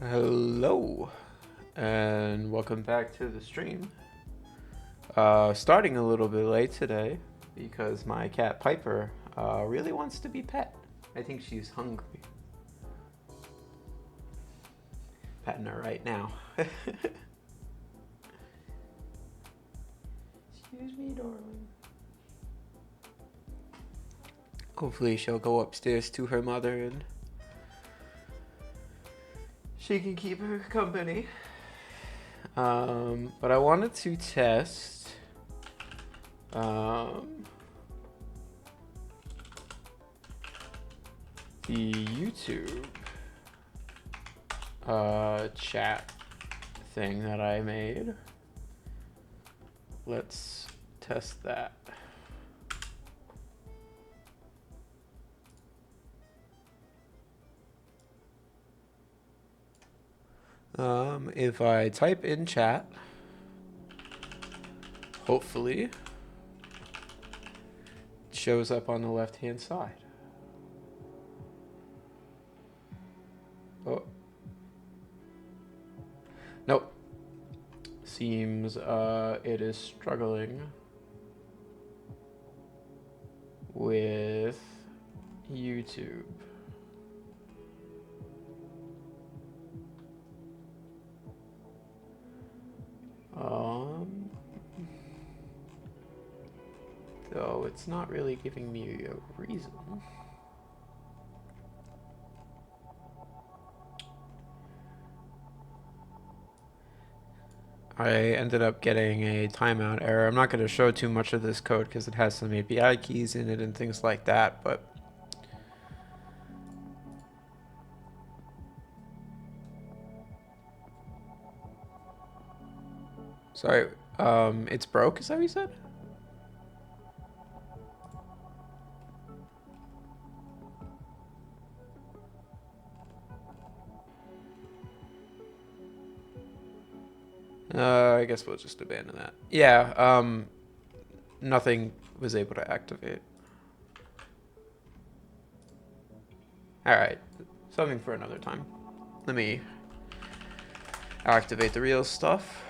Hello, and welcome back to the stream. Starting a little bit late today because my cat Piper really wants to be pet. I think she's hungry. Petting her right now. Excuse me, darling. Hopefully she'll go upstairs to her mother and she can keep her company. But I wanted to test the YouTube chat thing that I made. Let's test that. If I type in chat, hopefully it shows up on the left-hand side. Oh. Nope. Seems it is struggling with YouTube. Though it's not really giving me a reason. I ended up getting a timeout error. I'm not going to show too much of this code because it has some API keys in it and things like that, but sorry, it's broke, is that what you said? I guess we'll just abandon that. Yeah, nothing was able to activate. Alright, something for another time. Let me activate the real stuff.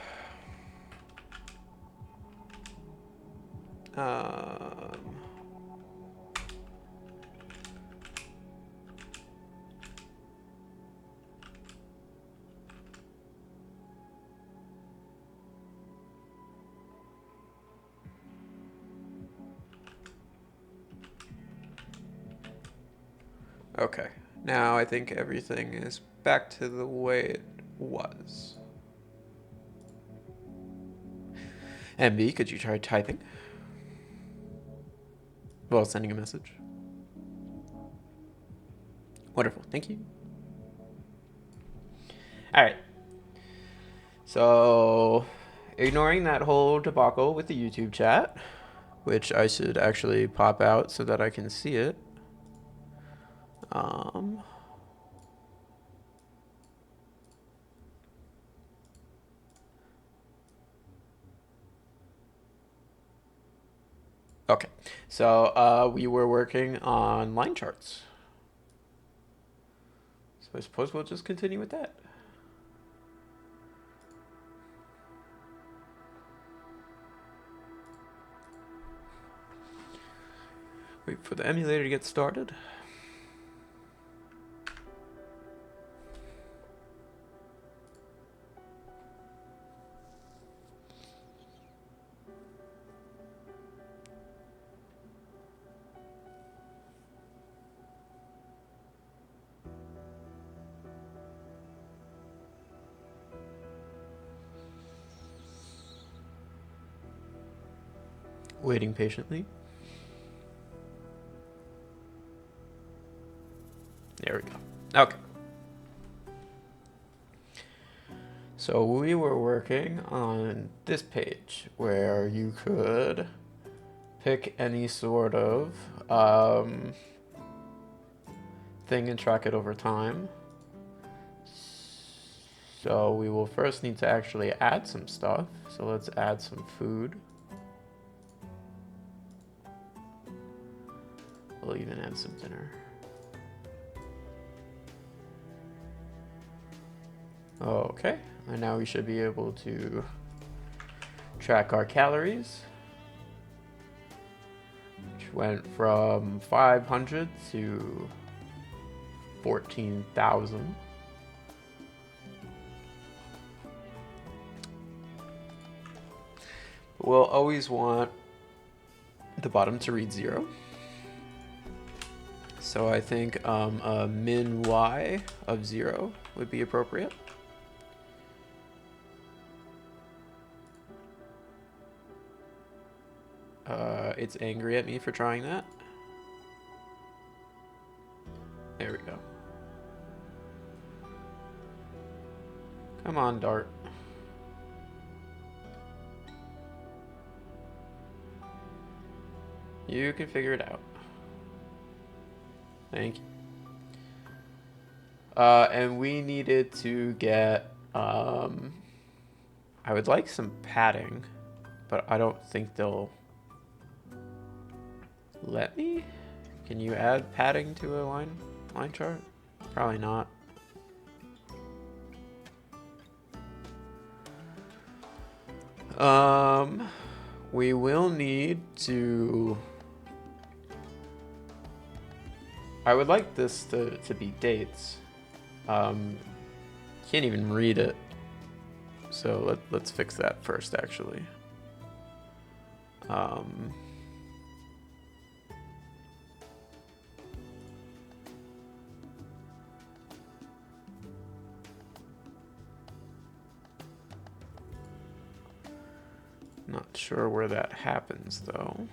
Okay, now I think everything is back to the way it was. MB, could you try typing? Well, sending a message. Wonderful, thank you. Alright. So, ignoring that whole debacle with the YouTube chat, which I should actually pop out so that I can see it. Okay, so we were working on line charts. So I suppose we'll just continue with that. Wait for the emulator to get started. Waiting patiently. There we go. Okay. So we were working on this page where you could pick any sort of thing and track it over time. So we will first need to actually add some stuff. So let's add some food. We'll even add some dinner. Okay, and now we should be able to track our calories, which went from 500 to 14,000. We'll always want the bottom to read 0. So I think a min y of 0 would be appropriate. It's angry at me for trying that. There we go. Come on, Dart. You can figure it out. Thank you. And we needed to get, I would like some padding, but I don't think they'll let me. Can you add padding to a line chart? Probably not. We will need to. I would like this to be dates. Can't even read it. So let's fix that first, actually. Not sure where that happens, though.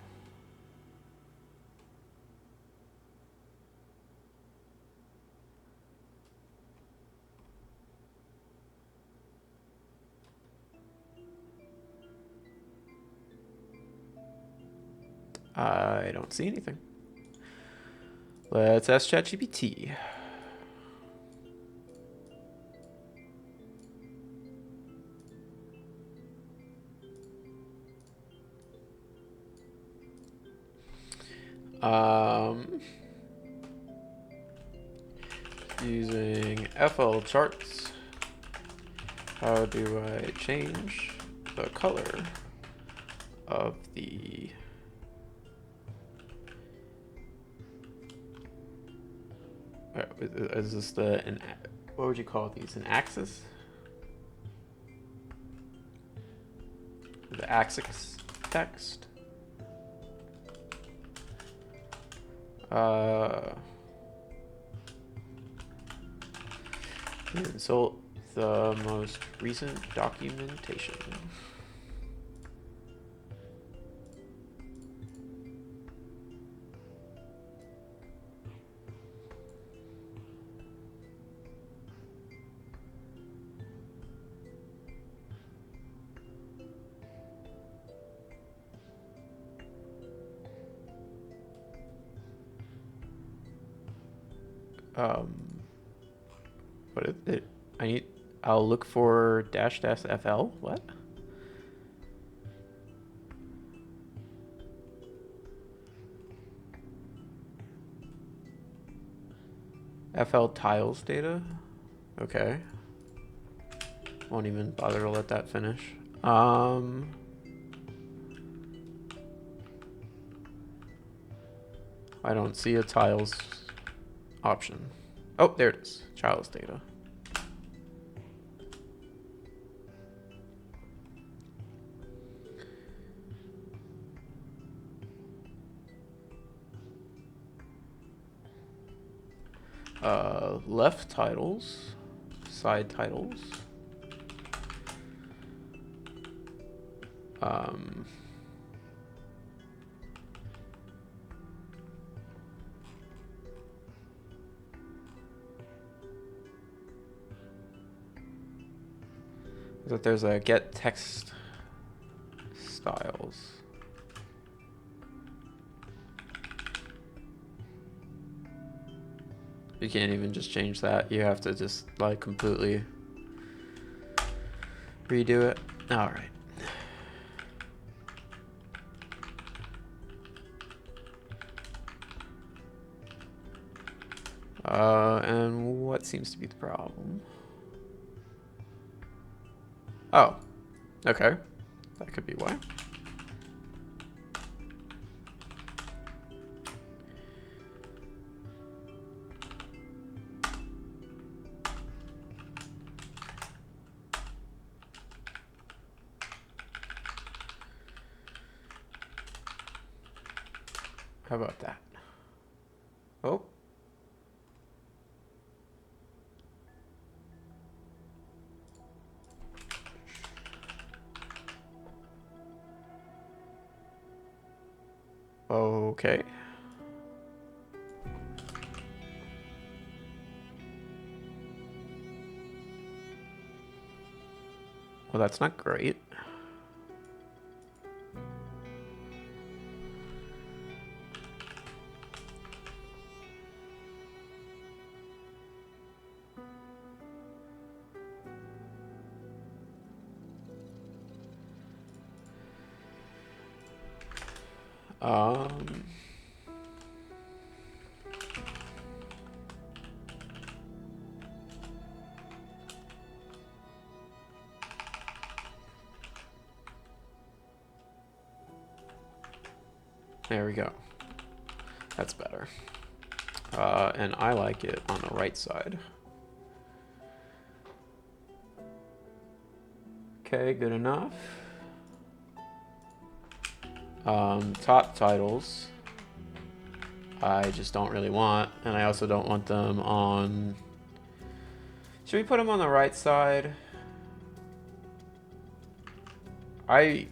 I don't see anything. Let's ask ChatGPT. Using FL charts, how do I change the color of the is this what would you call these, an axis? The axis text. Insult the most recent documentation. What is it? I'll look for --FL. What? FL tiles data? Okay. Won't even bother to let that finish. I don't see a tiles option. Oh, there it is. Tiles data. Left titles, side titles. That there's a get text styles. You can't even just change that. You have to just like completely redo it. All right. And what seems to be the problem? Oh, okay. That could be why. How about that? Oh. Okay. Well, that's not great. Um, there we go. That's better. And I like it on the right side. Okay, good enough. Top titles, I just don't really want, and I also don't want them on... Should we put them on the right side? I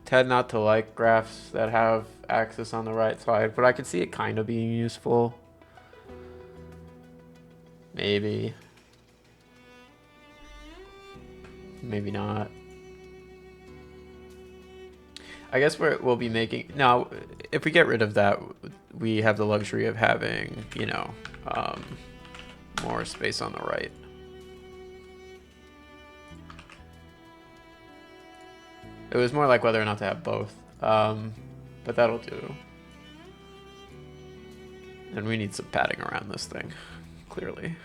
tend not to like graphs that have axis on the right side, but I could see it kind of being useful. Maybe. Maybe not. I guess we'll be making... Now, if we get rid of that, we have the luxury of having, you know, more space on the right. It was more like whether or not to have both. But that'll do. And we need some padding around this thing, clearly.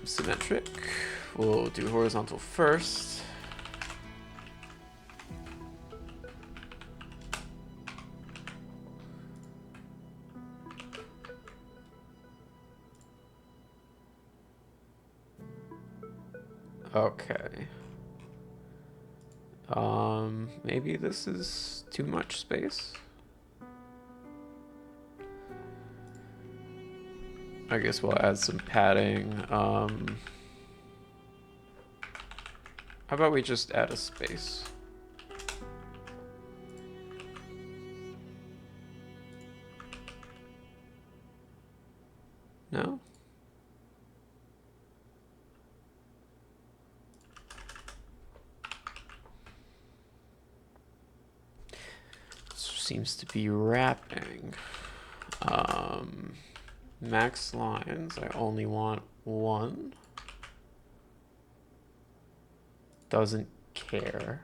Symmetric. We'll do horizontal first. Okay. Maybe this is too much space. I guess we'll add some padding. How about we just add a space? No? Seems to be wrapping. Max lines, I only want one. Doesn't care.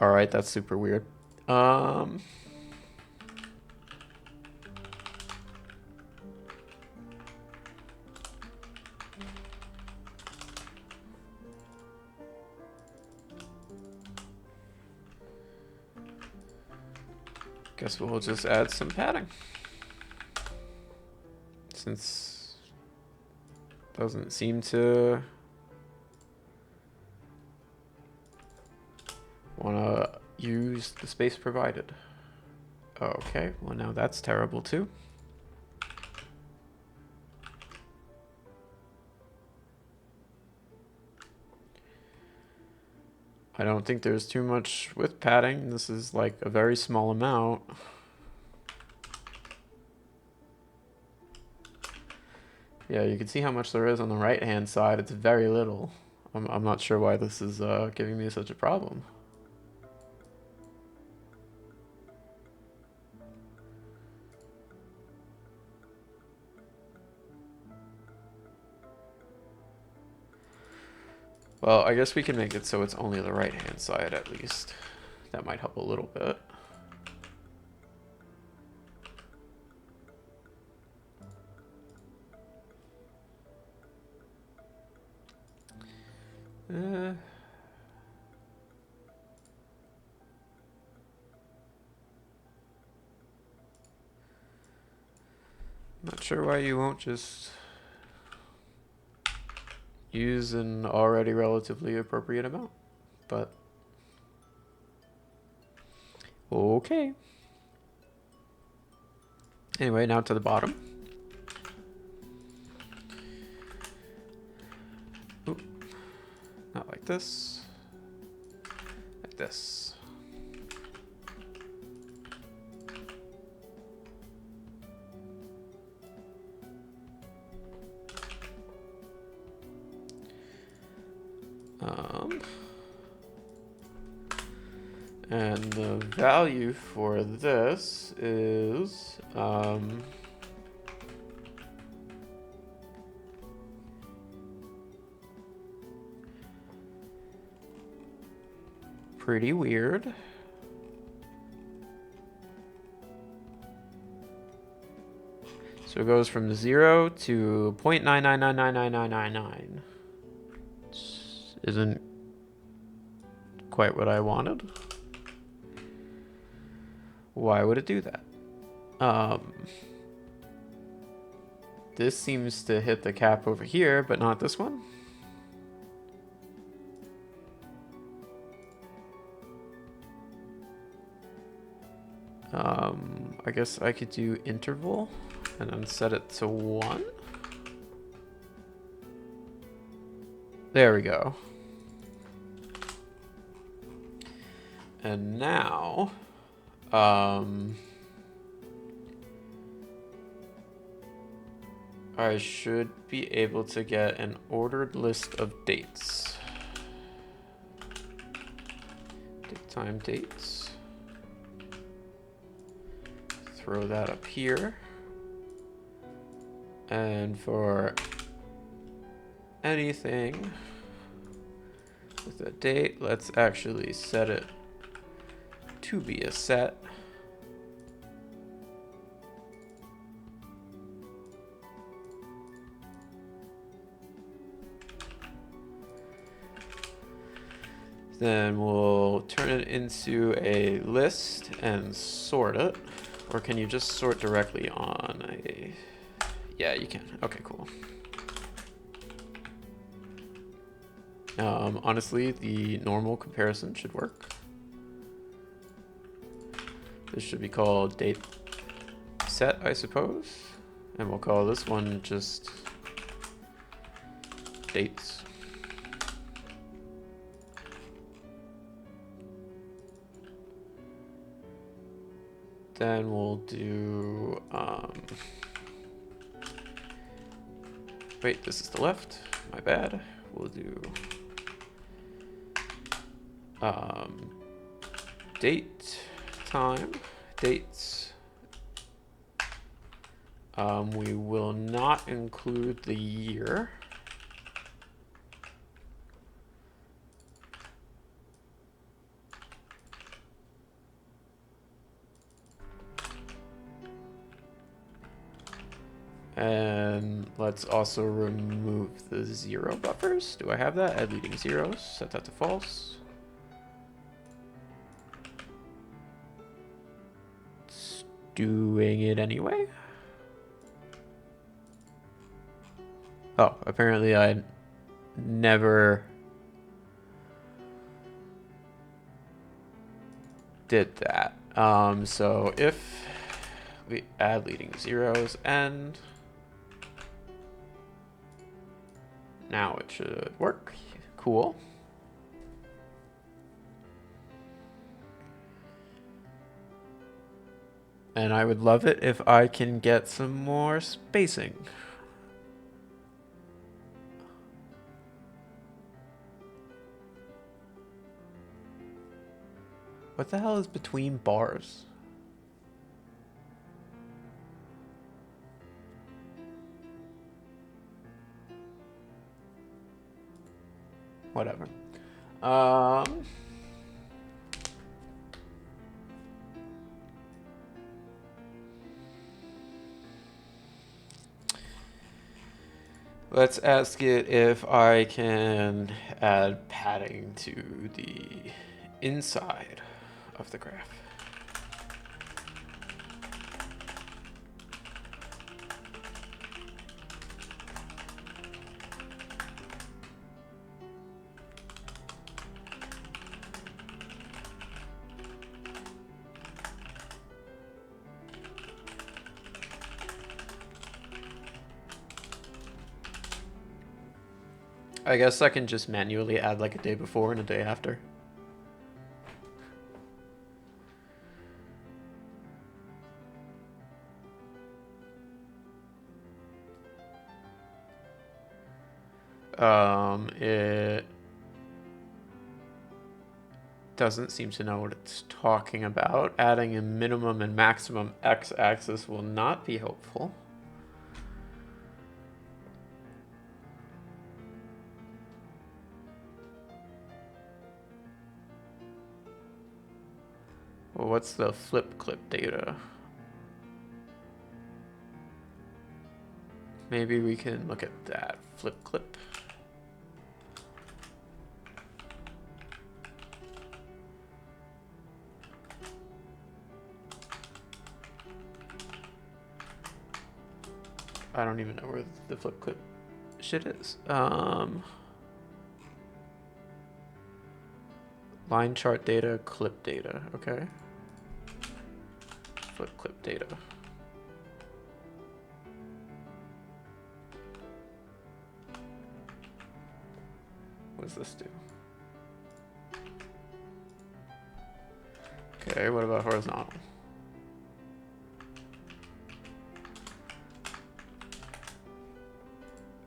All right, that's super weird. Guess we'll just add some padding. Since it doesn't seem to want to use the space provided. Okay, well now that's terrible too. I don't think there's too much with padding. This is like a very small amount. Yeah, you can see how much there is on the right-hand side. It's very little. I'm not sure why this is giving me such a problem. Well, I guess we can make it so it's only the right-hand side at least. That might help a little bit. Not sure why you won't just use an already relatively appropriate amount, but okay. Anyway, now to the bottom. Oop. Not like this. Like this. And the value for this is pretty weird. So it goes from 0 to 0.9999999. Isn't quite what I wanted. Why would it do that? This seems to hit the cap over here, but not this one. I guess I could do interval and then set it to 1. There we go. And now, I should be able to get an ordered list of dates. Time dates. Throw that up here. And for anything with a date, let's actually set it to be a set. Then we'll turn it into a list and sort it. Or can you just sort directly on a... Yeah, you can. Okay, cool. Honestly, the normal comparison should work. This should be called date set, I suppose. And we'll call this one just dates. Then we'll do, wait, this is the left, my bad. We'll do, date, time, dates. We will not include the year. And let's also remove the 0 buffers. Do I have that? Add leading zeros. Set that to false. It's doing it anyway. Oh, apparently I never did that. So if we add leading zeros and now it should work. Cool. And I would love it if I can get some more spacing. What the hell is between bars? Whatever. Let's ask it if I can add padding to the inside of the graph. I guess I can just manually add like a day before and a day after. It doesn't seem to know what it's talking about. Adding a minimum and maximum x-axis will not be helpful. Well, what's the flip clip data? Maybe we can look at that flip clip. I don't even know where the flip clip shit is. Line chart data, clip data, okay. Flip clip data. What does this do? Okay, what about horizontal?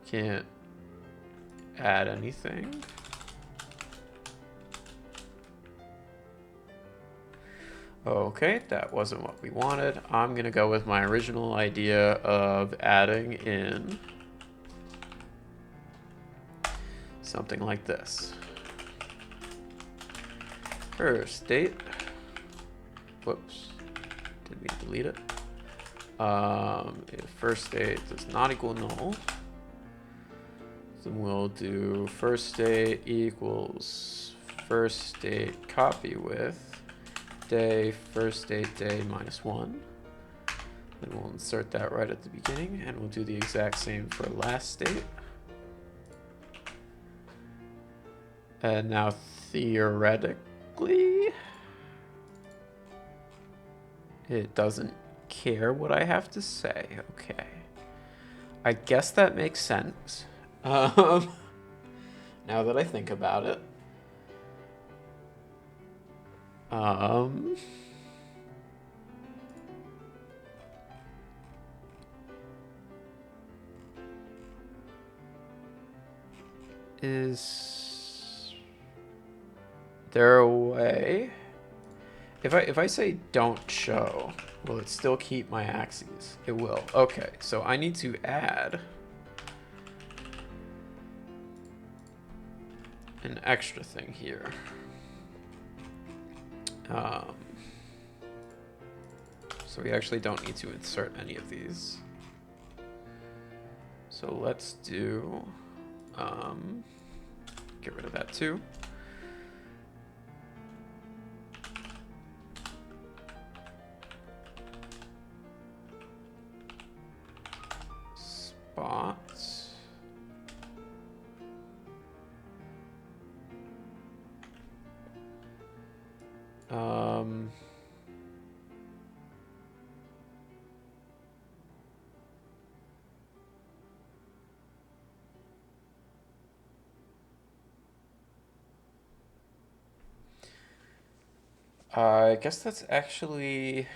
Can't add anything. Okay, that wasn't what we wanted. I'm gonna go with my original idea of adding in something like this. First date. Whoops. Did we delete it? If first date does not equal null, then we'll do first date equals first date copy with day first date day -1. Then we'll insert that right at the beginning, and we'll do the exact same for last date. And now theoretically, it doesn't care what I have to say. Okay. I guess that makes sense. Now that I think about it. Is there a way? If I say don't show, will it still keep my axes? It will. Okay, so I need to add an extra thing here. So we actually don't need to insert any of these. So let's do, get rid of that too. Spots. I guess that's actually...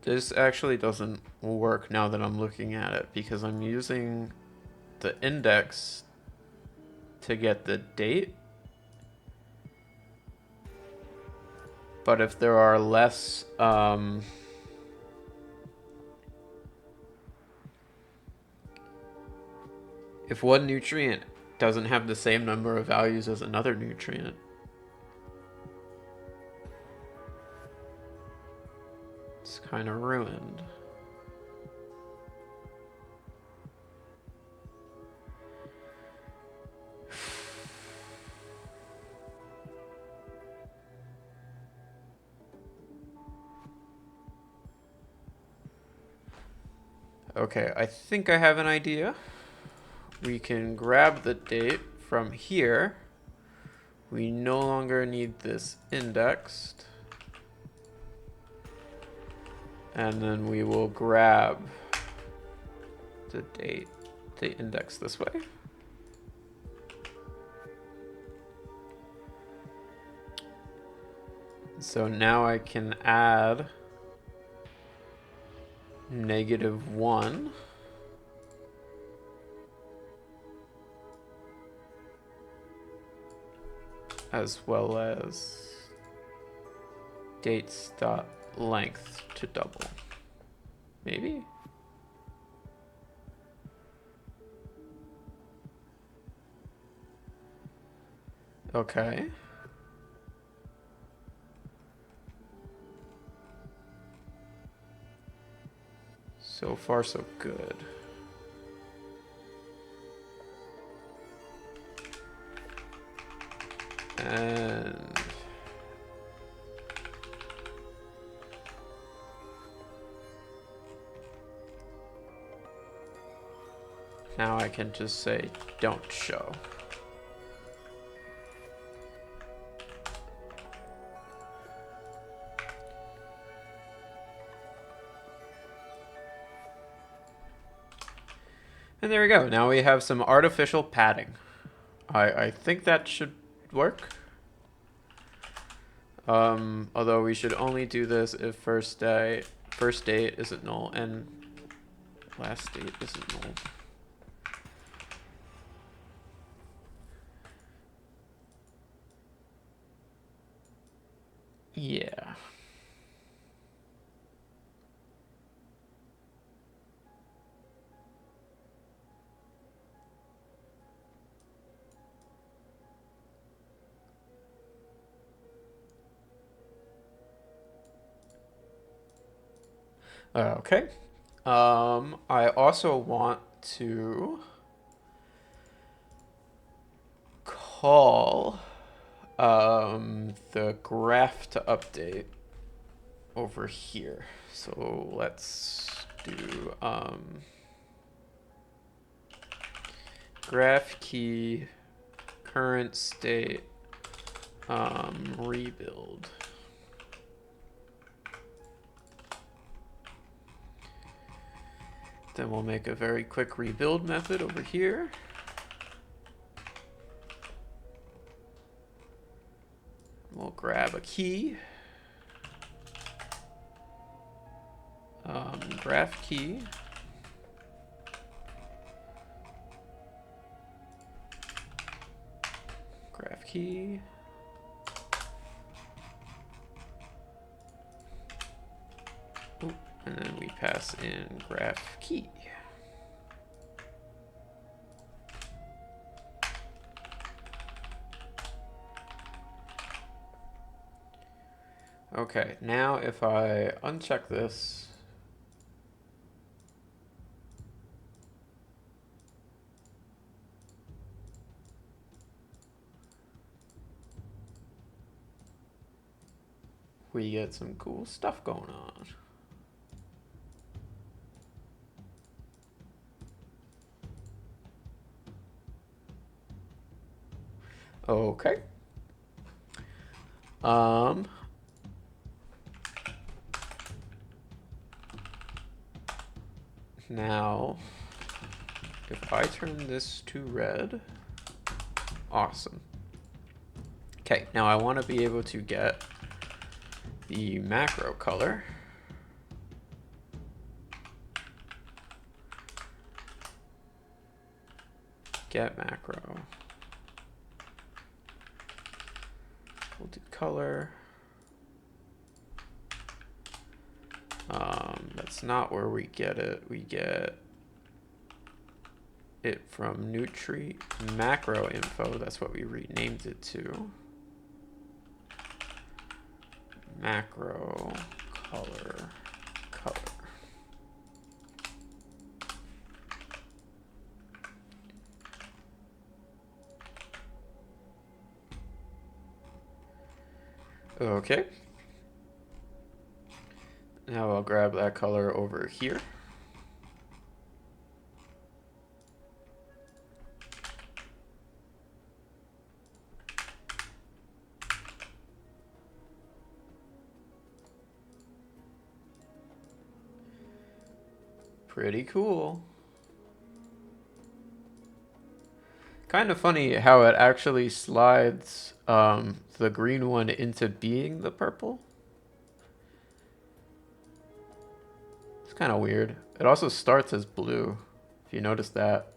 This actually doesn't work now that I'm looking at it, because I'm using the index to get the date. But if there are less, if one nutrient doesn't have the same number of values as another nutrient, it's kind of ruined. Okay, I think I have an idea. We can grab the date from here. We no longer need this indexed. And then we will grab the date, the index this way. So now I can add -1. As well as dates.length to double. Maybe? Okay. So far, so good. And now I can just say don't show. And there we go. Now we have some artificial padding. I think that should work. Although we should only do this if first date isn't null and last date isn't null. Yeah. Okay. I also want to call the graph to update over here. So let's do graph key current state rebuild. Then we'll make a very quick rebuild method over here. We'll grab a key. Graph key. Graph key. Ooh, and then we pass in graph key. Okay, now if I uncheck this, we get some cool stuff going on. Okay. Now, if I turn this to red, awesome. Okay, now I want to be able to get the macro color. Get macro. We'll do color. That's not where we get it. We get it from Nutri macro info. That's what we renamed it to. Macro color. Okay. Now I'll grab that color over here. Pretty cool. Kind of funny how it actually slides the green one into being the purple. It's kind of weird. It also starts as blue, if you notice that.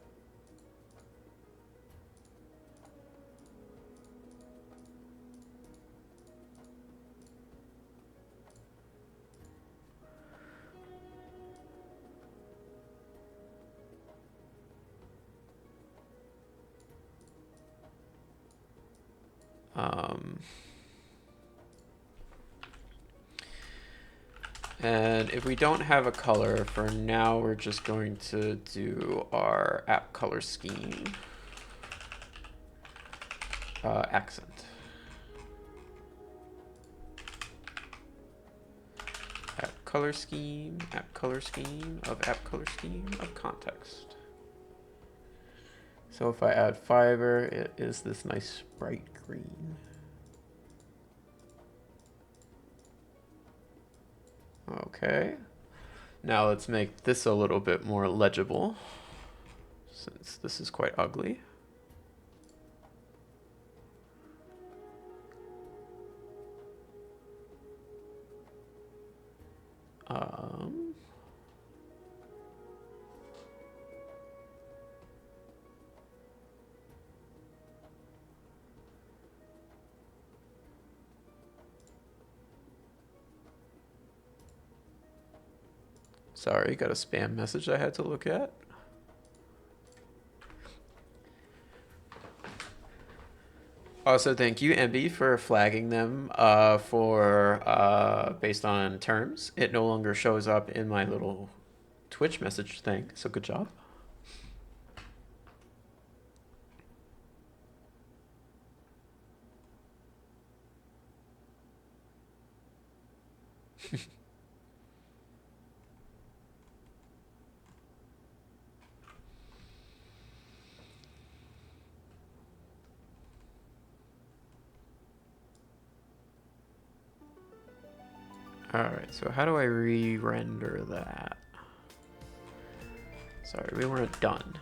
And if we don't have a color, for now we're just going to do our app color scheme. Accent. App color scheme of context. So if I add fiber, it is this nice bright green. Okay. Now let's make this a little bit more legible, since this is quite ugly. Sorry, got a spam message I had to look at. Also, thank you, MB, for flagging them based on terms. It no longer shows up in my little Twitch message thing, so good job. Alright, so how do I re-render that? Sorry, we weren't done.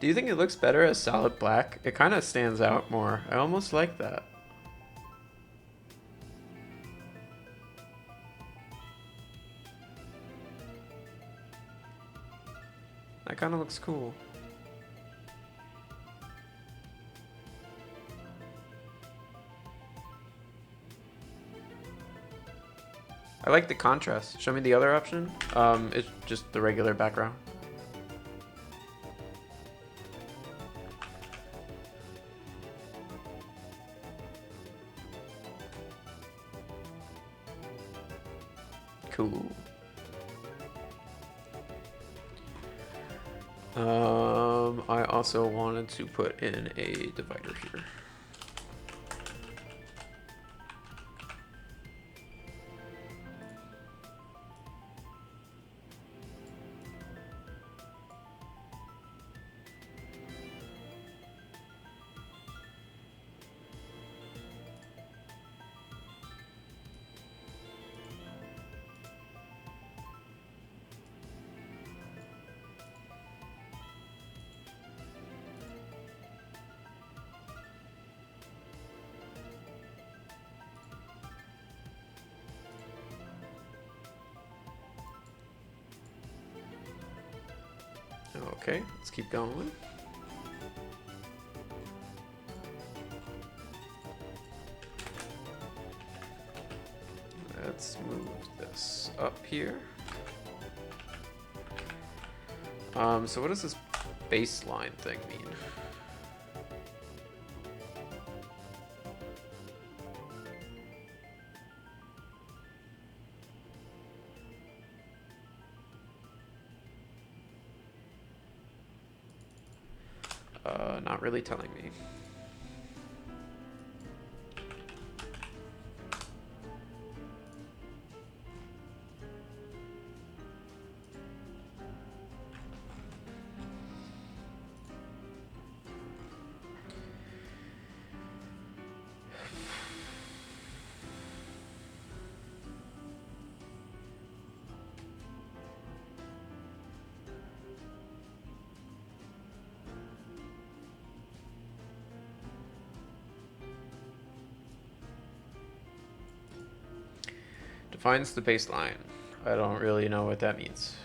Do you think it looks better as solid black? It kind of stands out more. I almost like that. That kind of looks cool. I like the contrast. Show me the other option. It's just the regular background. Cool. I also wanted to put in a divider here. Okay, let's keep going. Let's move this up here. So what does this baseline thing mean? Not really telling me. Defines the baseline. I don't really know what that means.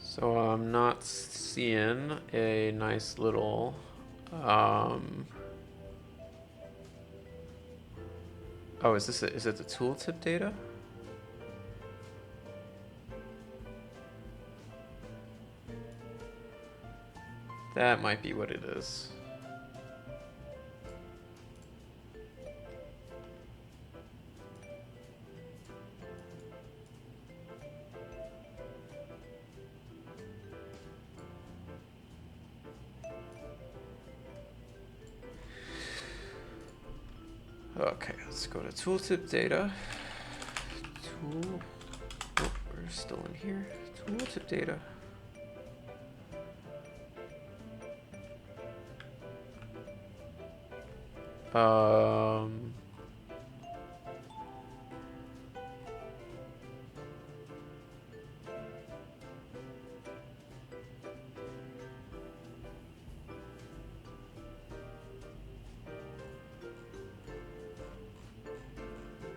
So I'm not seeing a nice little oh, is it the tooltip data? That might be what it is. Okay, let's go to tooltip data. Oh, we're still in here. Tooltip data.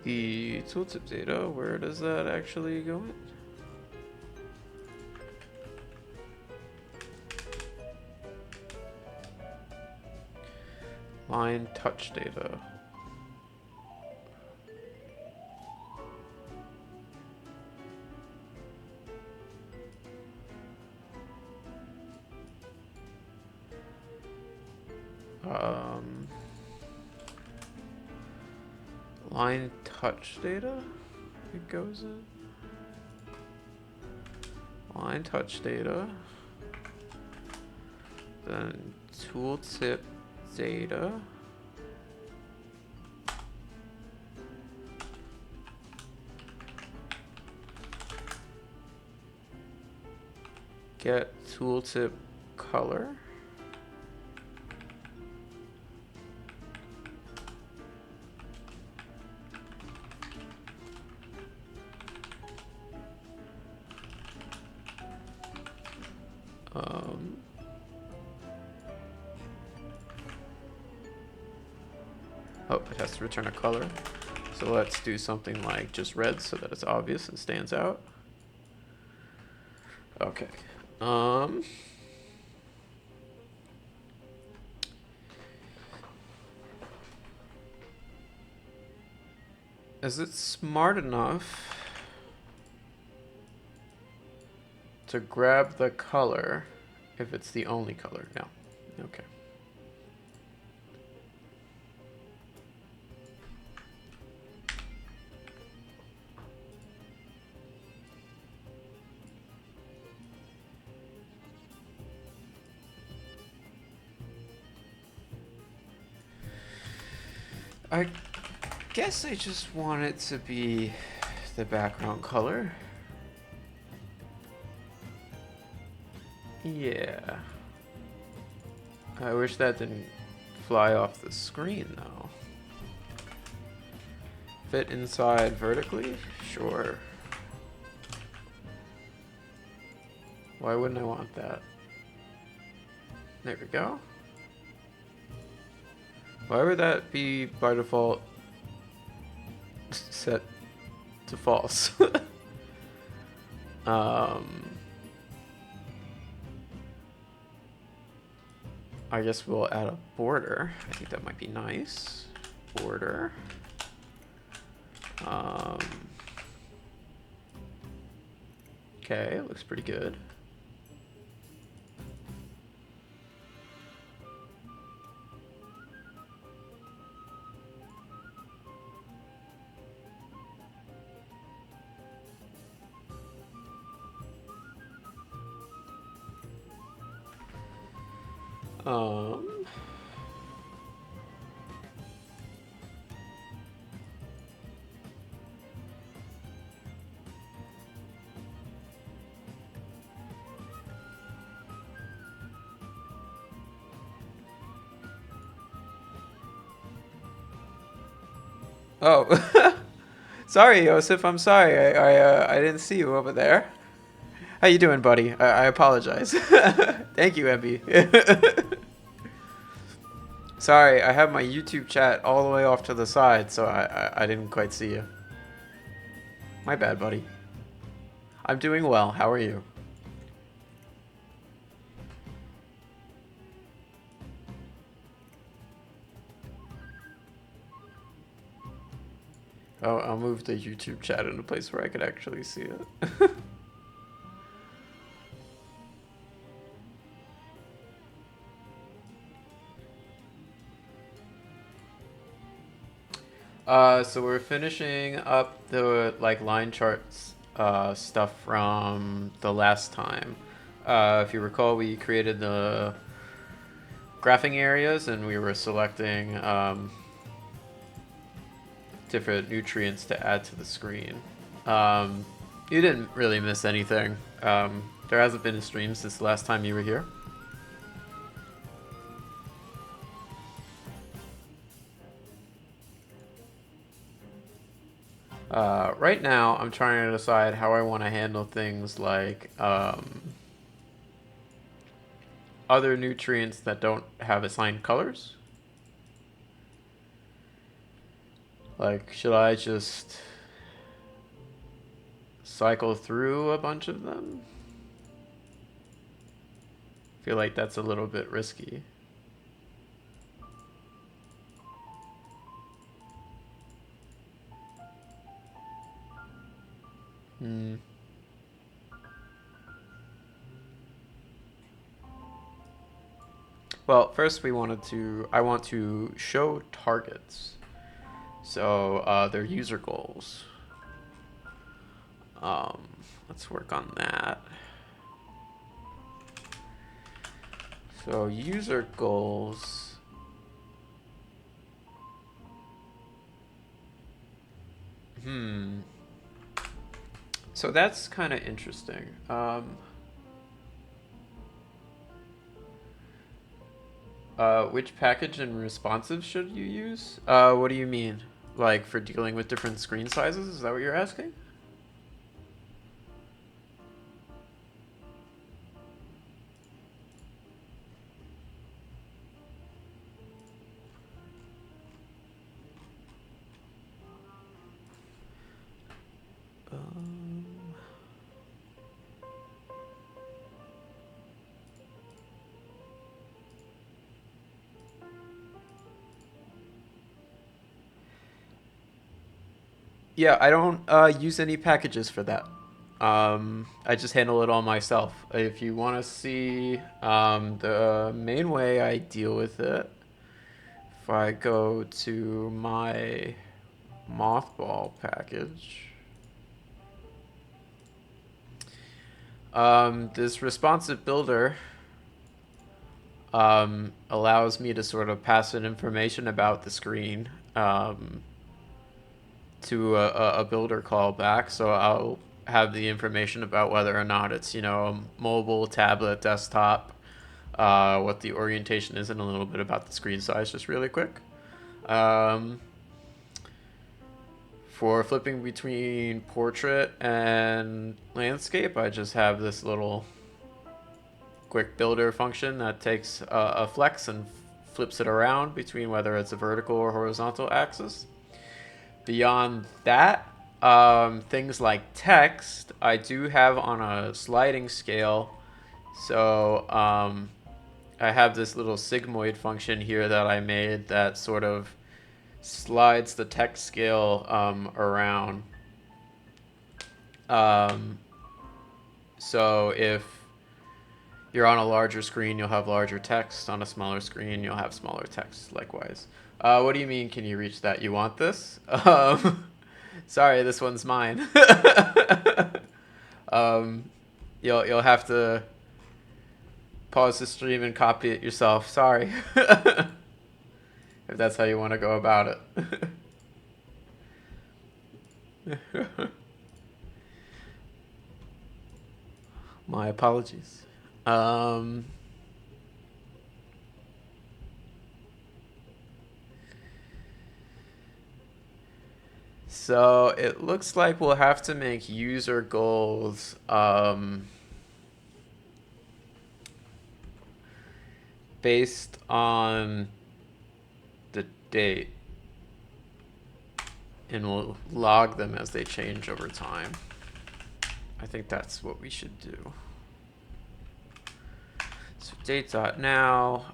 The tooltip data, where does that actually go in? Line touch data. Line touch data, it goes in. Line touch data. Then tooltip data. Get tooltip color. Oh, it has to return a color. So let's do something like just red so that it's obvious and stands out. Okay. Is it smart enough to grab the color if it's the only color? No. Okay. I guess I just want it to be the background color. Yeah. I wish that didn't fly off the screen though. Fit inside vertically? Sure. Why wouldn't I want that? There we go. Why would that be by default set to false? I guess we'll add a border. I think that might be nice. Border. Okay, looks pretty good. Oh, sorry, Joseph. I'm sorry. I didn't see you over there. How you doing, buddy? I apologize. Thank you, MB. Sorry, I have my YouTube chat all the way off to the side, so I didn't quite see you. My bad, buddy. I'm doing well. How are you? Oh, I'll move the YouTube chat in a place where I could actually see it. So we're finishing up the line charts stuff from the last time. If you recall, we created the graphing areas and we were selecting different nutrients to add to the screen. You didn't really miss anything. There hasn't been a stream since the last time you were here. Right now, I'm trying to decide how I want to handle things like other nutrients that don't have assigned colors. Like, should I just cycle through a bunch of them? I feel like that's a little bit risky. Well, first I want to show targets. So they're user goals. Let's work on that. So user goals. So that's kind of interesting. Which package and responsive should you use? What do you mean? Like for dealing with different screen sizes? Is that what you're asking? Yeah, I don't use any packages for that. I just handle it all myself. If you want to see the main way I deal with it, if I go to my mothball package, this responsive builder allows me to sort of pass in information about the screen to a builder callback. So have the information about whether or not it's, you know, a mobile, tablet, desktop, what the orientation is, and a little bit about the screen size, just really quick. For flipping between portrait and landscape, I just have this little quick builder function that takes a flex and flips it around between whether it's a vertical or horizontal axis. Beyond that, things like text, I do have on a sliding scale. So I have this little sigmoid function here that I made that sort of slides the text scale around. So if you're on a larger screen, you'll have larger text. On a smaller screen, you'll have smaller text, likewise. What do you mean, can you reach that? You want this? Sorry, this one's mine. You'll have to pause the stream and copy it yourself. Sorry. If that's how you want to go about it. My apologies. So it looks like we'll have to make user goals based on the date, and we'll log them as they change over time. I think that's what we should do. So date.now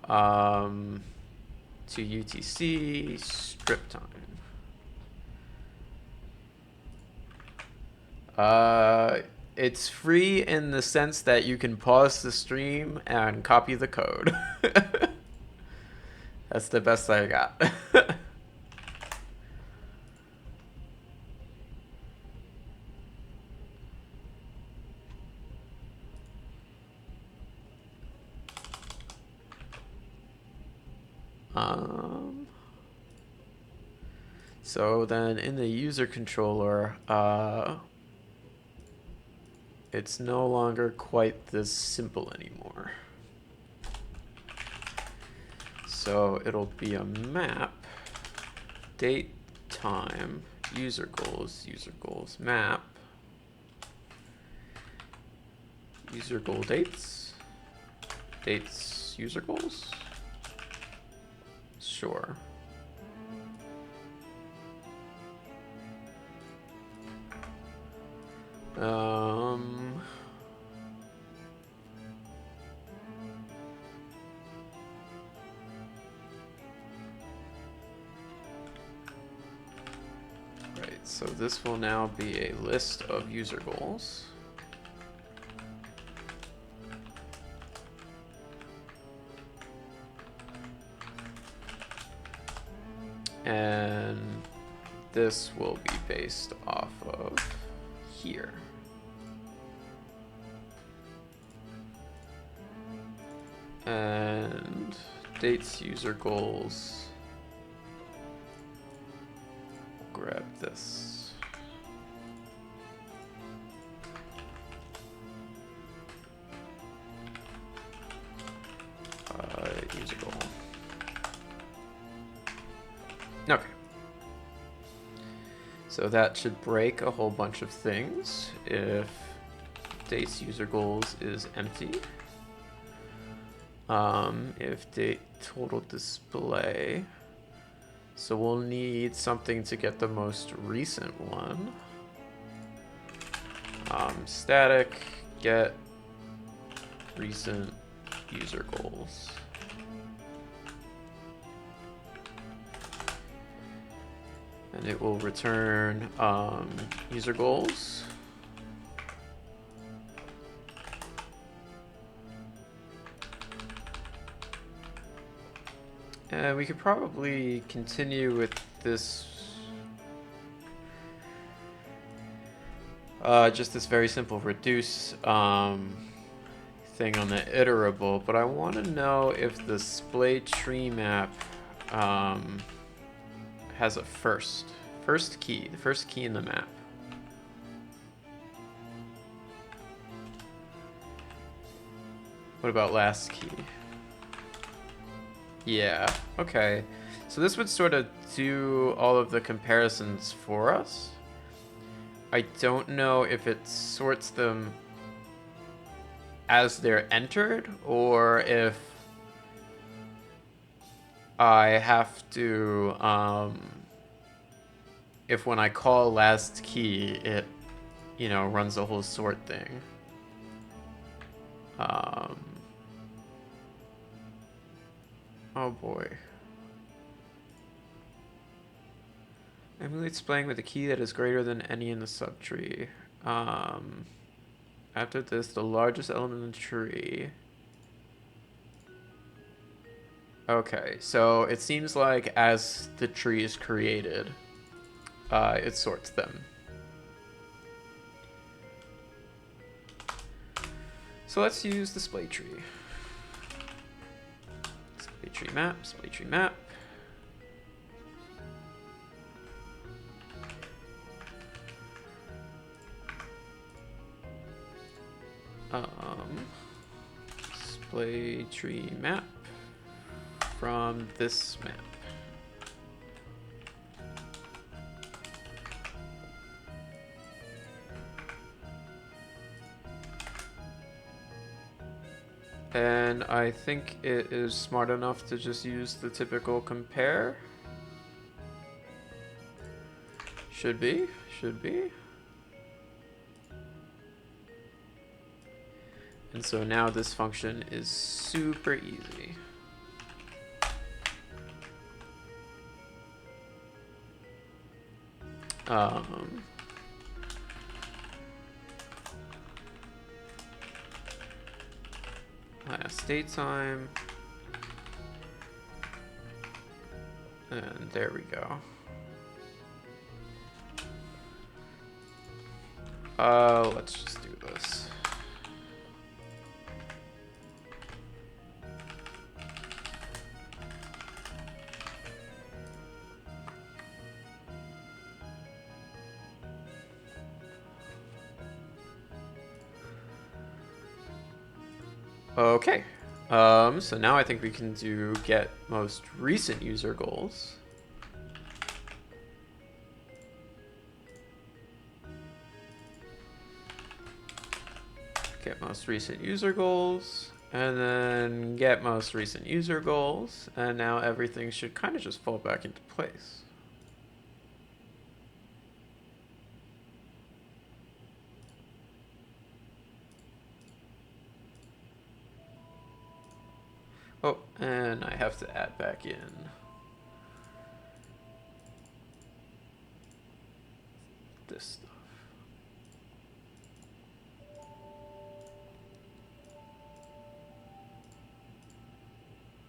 to UTC strip time. It's free in the sense that you can pause the stream and copy the code. That's the best I got. So then in the user controller, it's no longer quite this simple anymore. So it'll be a map, date, time, user goals, map, user goal dates, user goals. Sure. Right, so this will now be a list of user goals. And this will be based off of here. And dates user goals. Grab this. User goal. Okay. So that should break a whole bunch of things if dates user goals is empty. If date total display. So we'll need something to get the most recent one. Static get recent user goals. And it will return user goals. And we could probably continue with this, just this very simple reduce thing on the iterable, but I want to know if the display tree map has a first key, the first key in the map. What about last key? Yeah, okay. So this would sort of do all of the comparisons for us. I don't know if it sorts them as they're entered, or if I have to, if when I call last key, it, you know, runs the whole sort thing. Oh boy. Emulates playing with a key that is greater than any in the subtree. After this, the largest element in the tree. Okay, so it seems like as the tree is created, it sorts them. So let's use display tree. Display tree map, display tree map. Display tree map from this map. And I think it is smart enough to just use the typical compare. Should be, should be. And so now this function is super easy. Last date time. And there we go. Let's just do this. Okay. So now I think we can do get most recent user goals. Get most recent user goals, and then get most recent user goals, and now everything should kind of just fall back into place. Oh, and I have to add back in this stuff.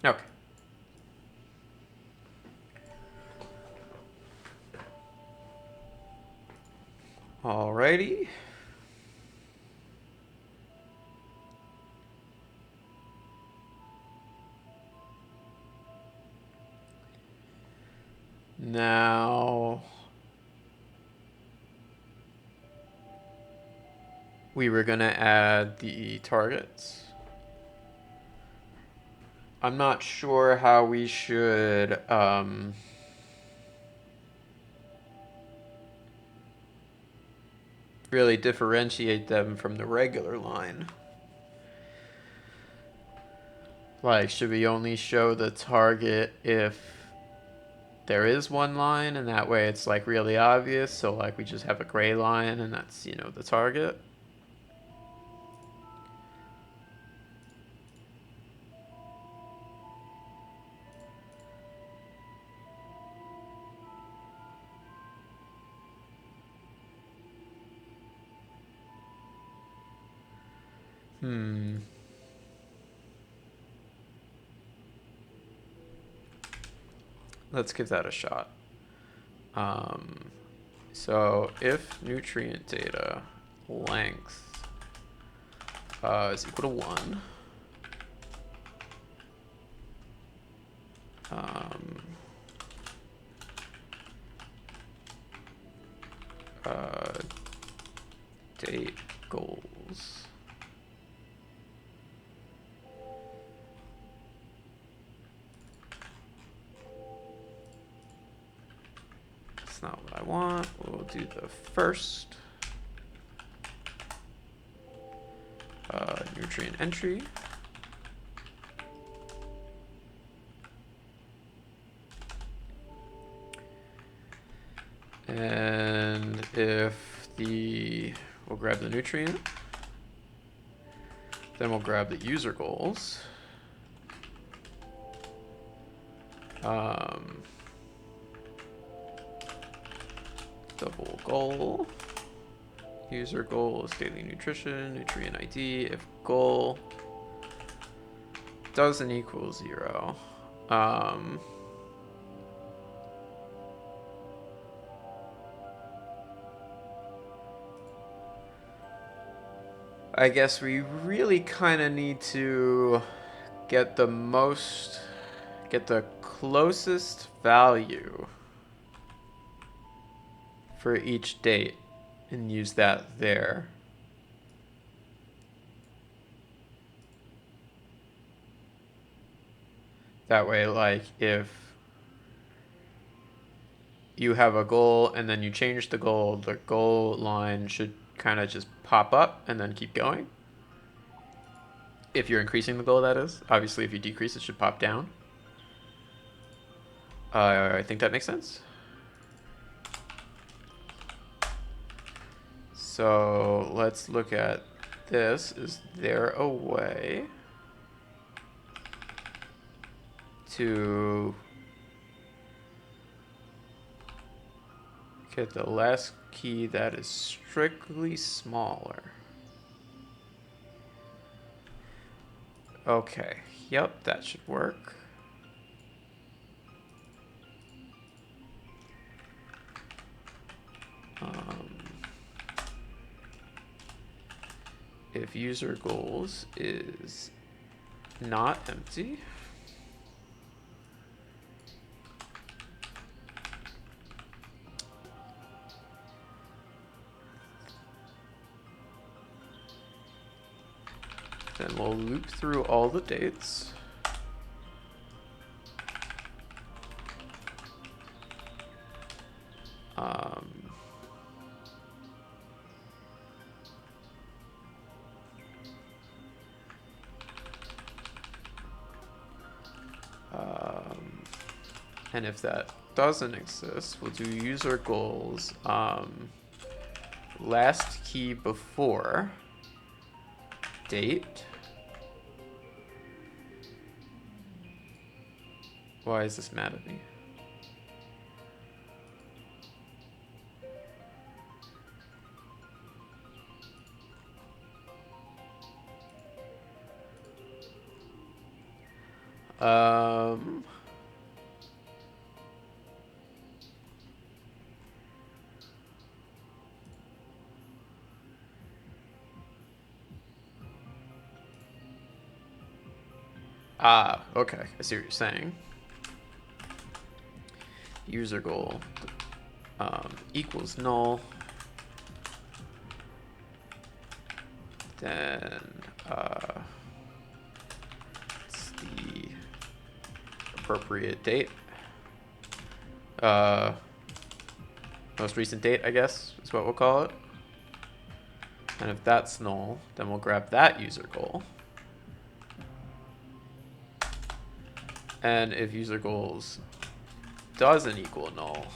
Okay. Alrighty. Now we were gonna add the targets. I'm not sure how we should really differentiate them from the regular line. Like, should we only show the target if there is one line, and that way it's like really obvious? So like we just have a gray line and that's, you know, the target. Let's give that a shot. So if nutrient data length is equal to 1, date goals That's not what I want. We'll do the first nutrient entry. And if we'll grab the nutrient, then we'll grab the user goals. Double goal. User goal is daily nutrition, nutrient ID. If goal doesn't equal 0, I guess we really kind of need to get the closest value for each date and use that there. That way, like, if you have a goal and then you change the goal line should kind of just pop up and then keep going. If you're increasing the goal, that is. Obviously, if you decrease, it should pop down. I think that makes sense. So let's look at this. Is there a way to get the last key that is strictly smaller? Okay, yep, that should work. If user goals is not empty, then we'll loop through all the dates. And if that doesn't exist, we'll do user goals last key before date. Why is this mad at me? Okay, I see what you're saying. User goal equals null. Then it's the appropriate date. Most recent date, I guess, is what we'll call it. And if that's null, then we'll grab that user goal. And if user goals doesn't equal null,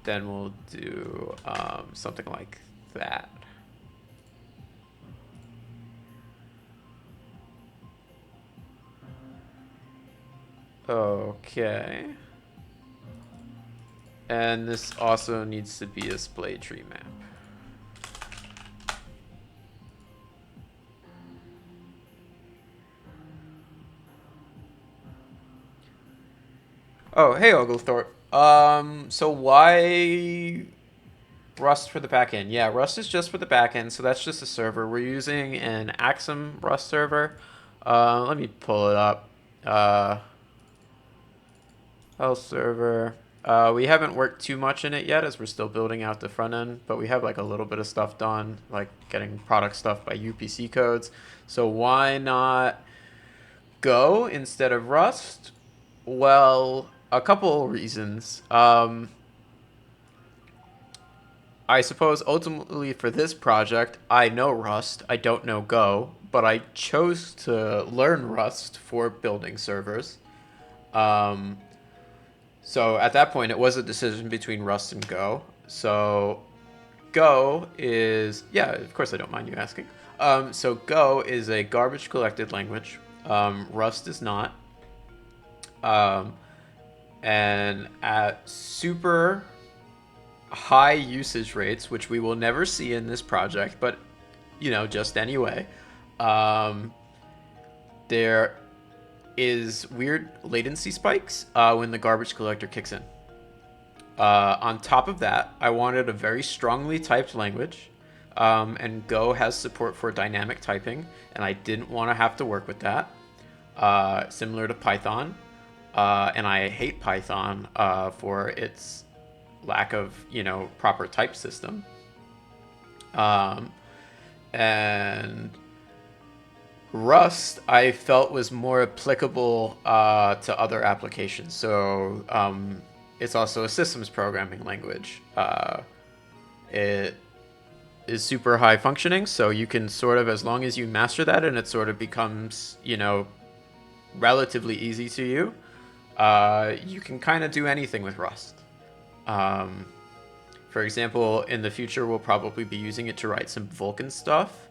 then we'll do something like that. Okay. And this also needs to be a splay tree map. Oh, hey, Oglethorpe. So why Rust for the backend? Yeah, Rust is just for the backend, so that's just a server. We're using an Axum Rust server. Let me pull it up. Health server. We haven't worked too much in it yet as we're still building out the front end, but we have like a little bit of stuff done, like getting product stuff by UPC codes. So why not Go instead of Rust? Well, a couple reasons. I suppose ultimately for this project, I know Rust, I don't know Go, but I chose to learn Rust for building servers. Um, so at that point, it was a decision between Rust and Go. So Go is, yeah, of course I don't mind you asking. So Go is a garbage collected language. Rust is not. Um, and at super high usage rates, which we will never see in this project, but just anyway, um, there is weird latency spikes when the garbage collector kicks in. On top of that, I wanted a very strongly typed language, and Go has support for dynamic typing, and I didn't want to have to work with that. Similar to Python, and I hate Python for its lack of proper type system. And Rust I felt was more applicable to other applications. So it's also a systems programming language. It is super high functioning, so you can sort of, as long as you master that and it sort of becomes relatively easy to you, you can kind of do anything with Rust. For example, in the future, we'll probably be using it to write some Vulkan stuff.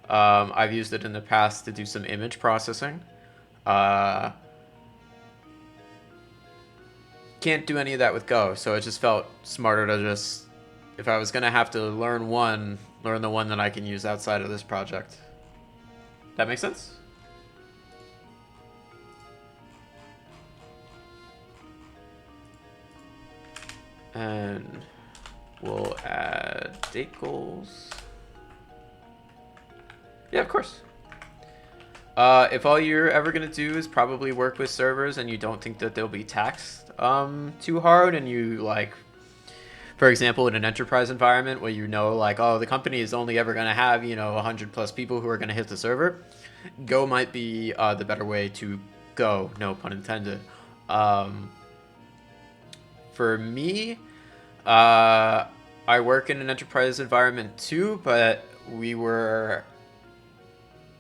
I've used it in the past to do some image processing. Can't do any of that with Go, so it just felt smarter to just, if I was going to have to learn the one that I can use outside of this project. That makes sense? And we'll add date goals. Yeah, of course. If all you're ever going to do is probably work with servers and you don't think that they'll be taxed too hard, and you for example, in an enterprise environment where oh, the company is only ever going to have 100 plus people who are going to hit the server, Go might be the better way to go, no pun intended. For me, I work in an enterprise environment too, but we were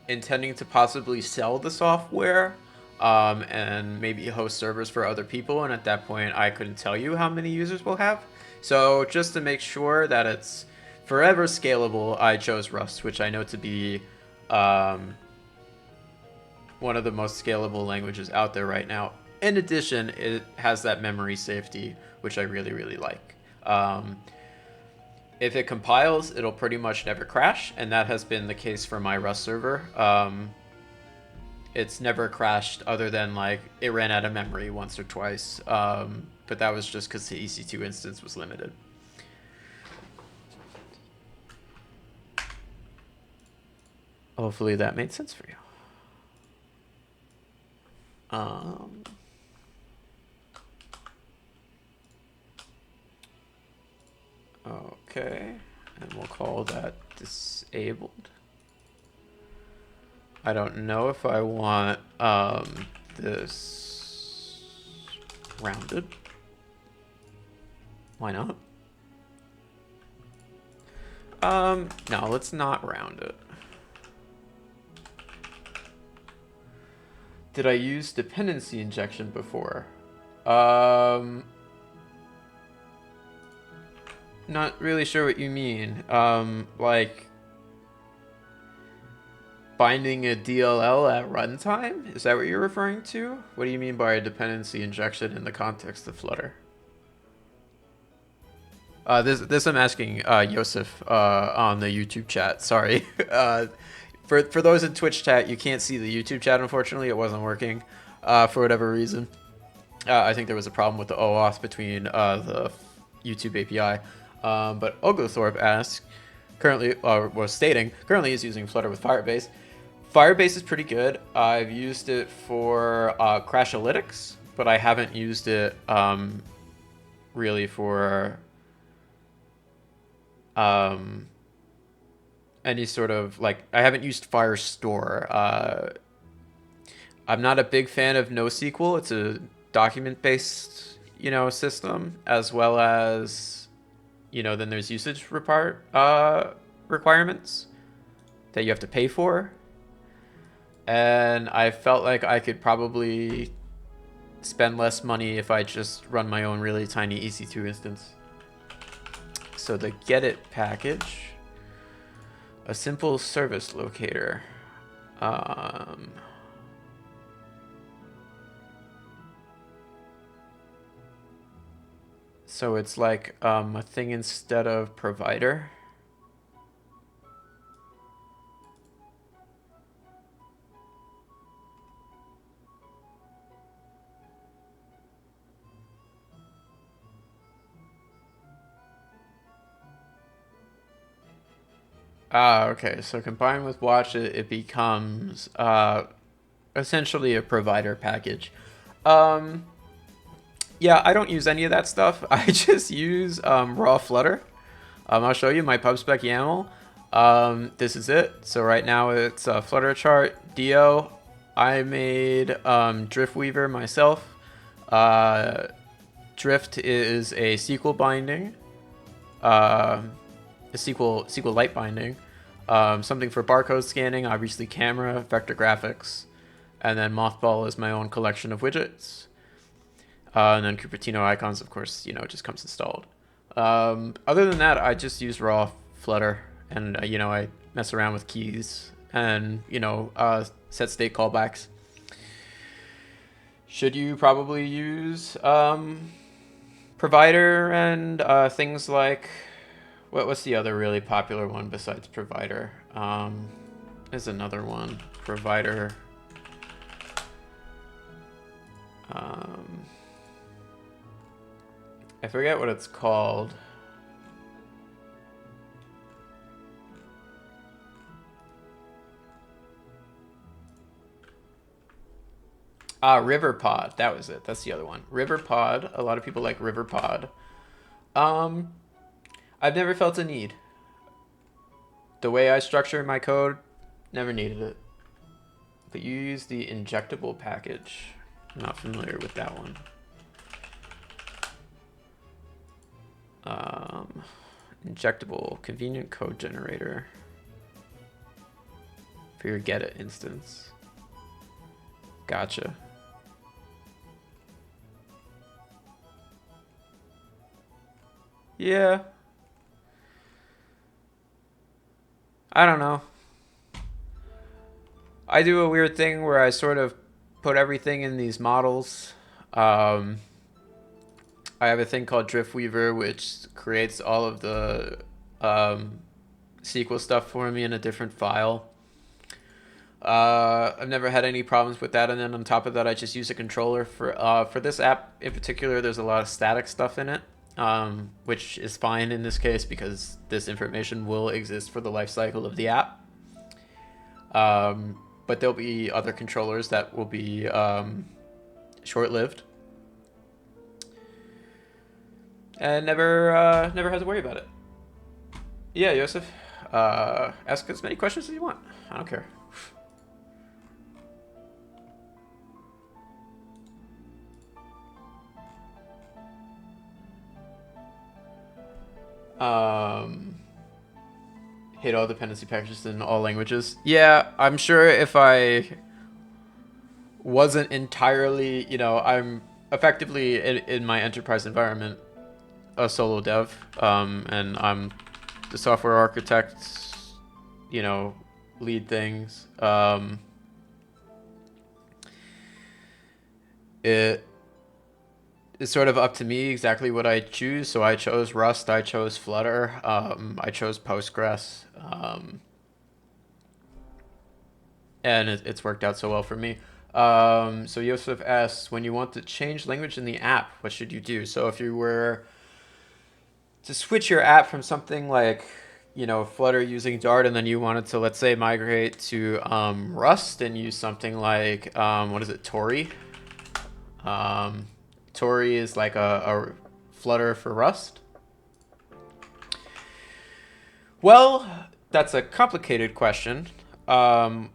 intending to possibly sell the software and maybe host servers for other people, and at that point I couldn't tell you how many users we'll have. So just to make sure that it's forever scalable, I chose Rust, which I know to be one of the most scalable languages out there right now. In addition, it has that memory safety, which I really, really like. If it compiles, it'll pretty much never crash, and that has been the case for my Rust server. It's never crashed other than it ran out of memory once or twice, but that was just because the EC2 instance was limited. Hopefully that made sense for you. Okay, and we'll call that disabled. I don't know if I want this rounded. Why not? No, let's not round it. Did I use dependency injection before? Not really sure what you mean. Like binding a DLL at runtime? Is that what you're referring to? What do you mean by a dependency injection in the context of Flutter? This I'm asking Yosef on the YouTube chat. Sorry. For those in Twitch chat, you can't see the YouTube chat, unfortunately. It wasn't working for whatever reason. I think there was a problem with the OAuth between the YouTube API. But Oglethorpe asks, currently is using Flutter with Firebase. Firebase is pretty good. I've used it for Crashalytics, but I haven't used it really for any sort of I haven't used Firestore. I'm not a big fan of NoSQL. It's a document-based, system, as well as, then there's usage requirements that you have to pay for. And I felt like I could probably spend less money if I just run my own really tiny EC2 instance. So the get it package, a simple service locator. So it's like a thing instead of provider. Okay. So combined with watch, it becomes essentially a provider package. Yeah, I don't use any of that stuff. I just use raw Flutter. I'll show you my PubSpec YAML. This is it. So right now it's a Flutter chart, DO. I made Driftweaver myself. Drift is a SQL binding, a SQLite binding, something for barcode scanning, obviously camera, vector graphics, and then Mothball is my own collection of widgets. And then Cupertino icons, of course, just comes installed. Other than that, I just use raw Flutter, and I mess around with keys and set state callbacks. Should you probably use provider and things like what's the other really popular one besides provider? There's another one, provider. I forget what it's called. RiverPod. That was it. That's the other one. RiverPod. A lot of people like RiverPod. I've never felt a need. The way I structure my code, never needed it. But you use the injectable package. I'm not familiar with that one. Injectable convenient code generator for your get it instance. Gotcha. Yeah. I don't know. I do a weird thing where I sort of put everything in these models. I have a thing called Driftweaver, which creates all of the SQL stuff for me in a different file. I've never had any problems with that, and then on top of that, I just use a controller for this app in particular. There's a lot of static stuff in it, which is fine in this case because this information will exist for the life cycle of the app. But there'll be other controllers that will be short-lived, and never have to worry about it. Yeah, Joseph, ask as many questions as you want. I don't care. Hate all dependency packages in all languages. Yeah, I'm sure if I wasn't entirely, I'm effectively in my enterprise environment a solo dev, and I'm the software architect, lead things. It is sort of up to me exactly what I choose. So I chose Rust, I chose Flutter, I chose Postgres, and it's worked out so well for me. So Yosef asks, when you want to change language in the app, what should you do? So if you were to switch your app from something like, Flutter using Dart, and then you wanted to, let's say, migrate to Rust and use something like, what is it, Tori? Tori is like a Flutter for Rust. Well, that's a complicated question. First,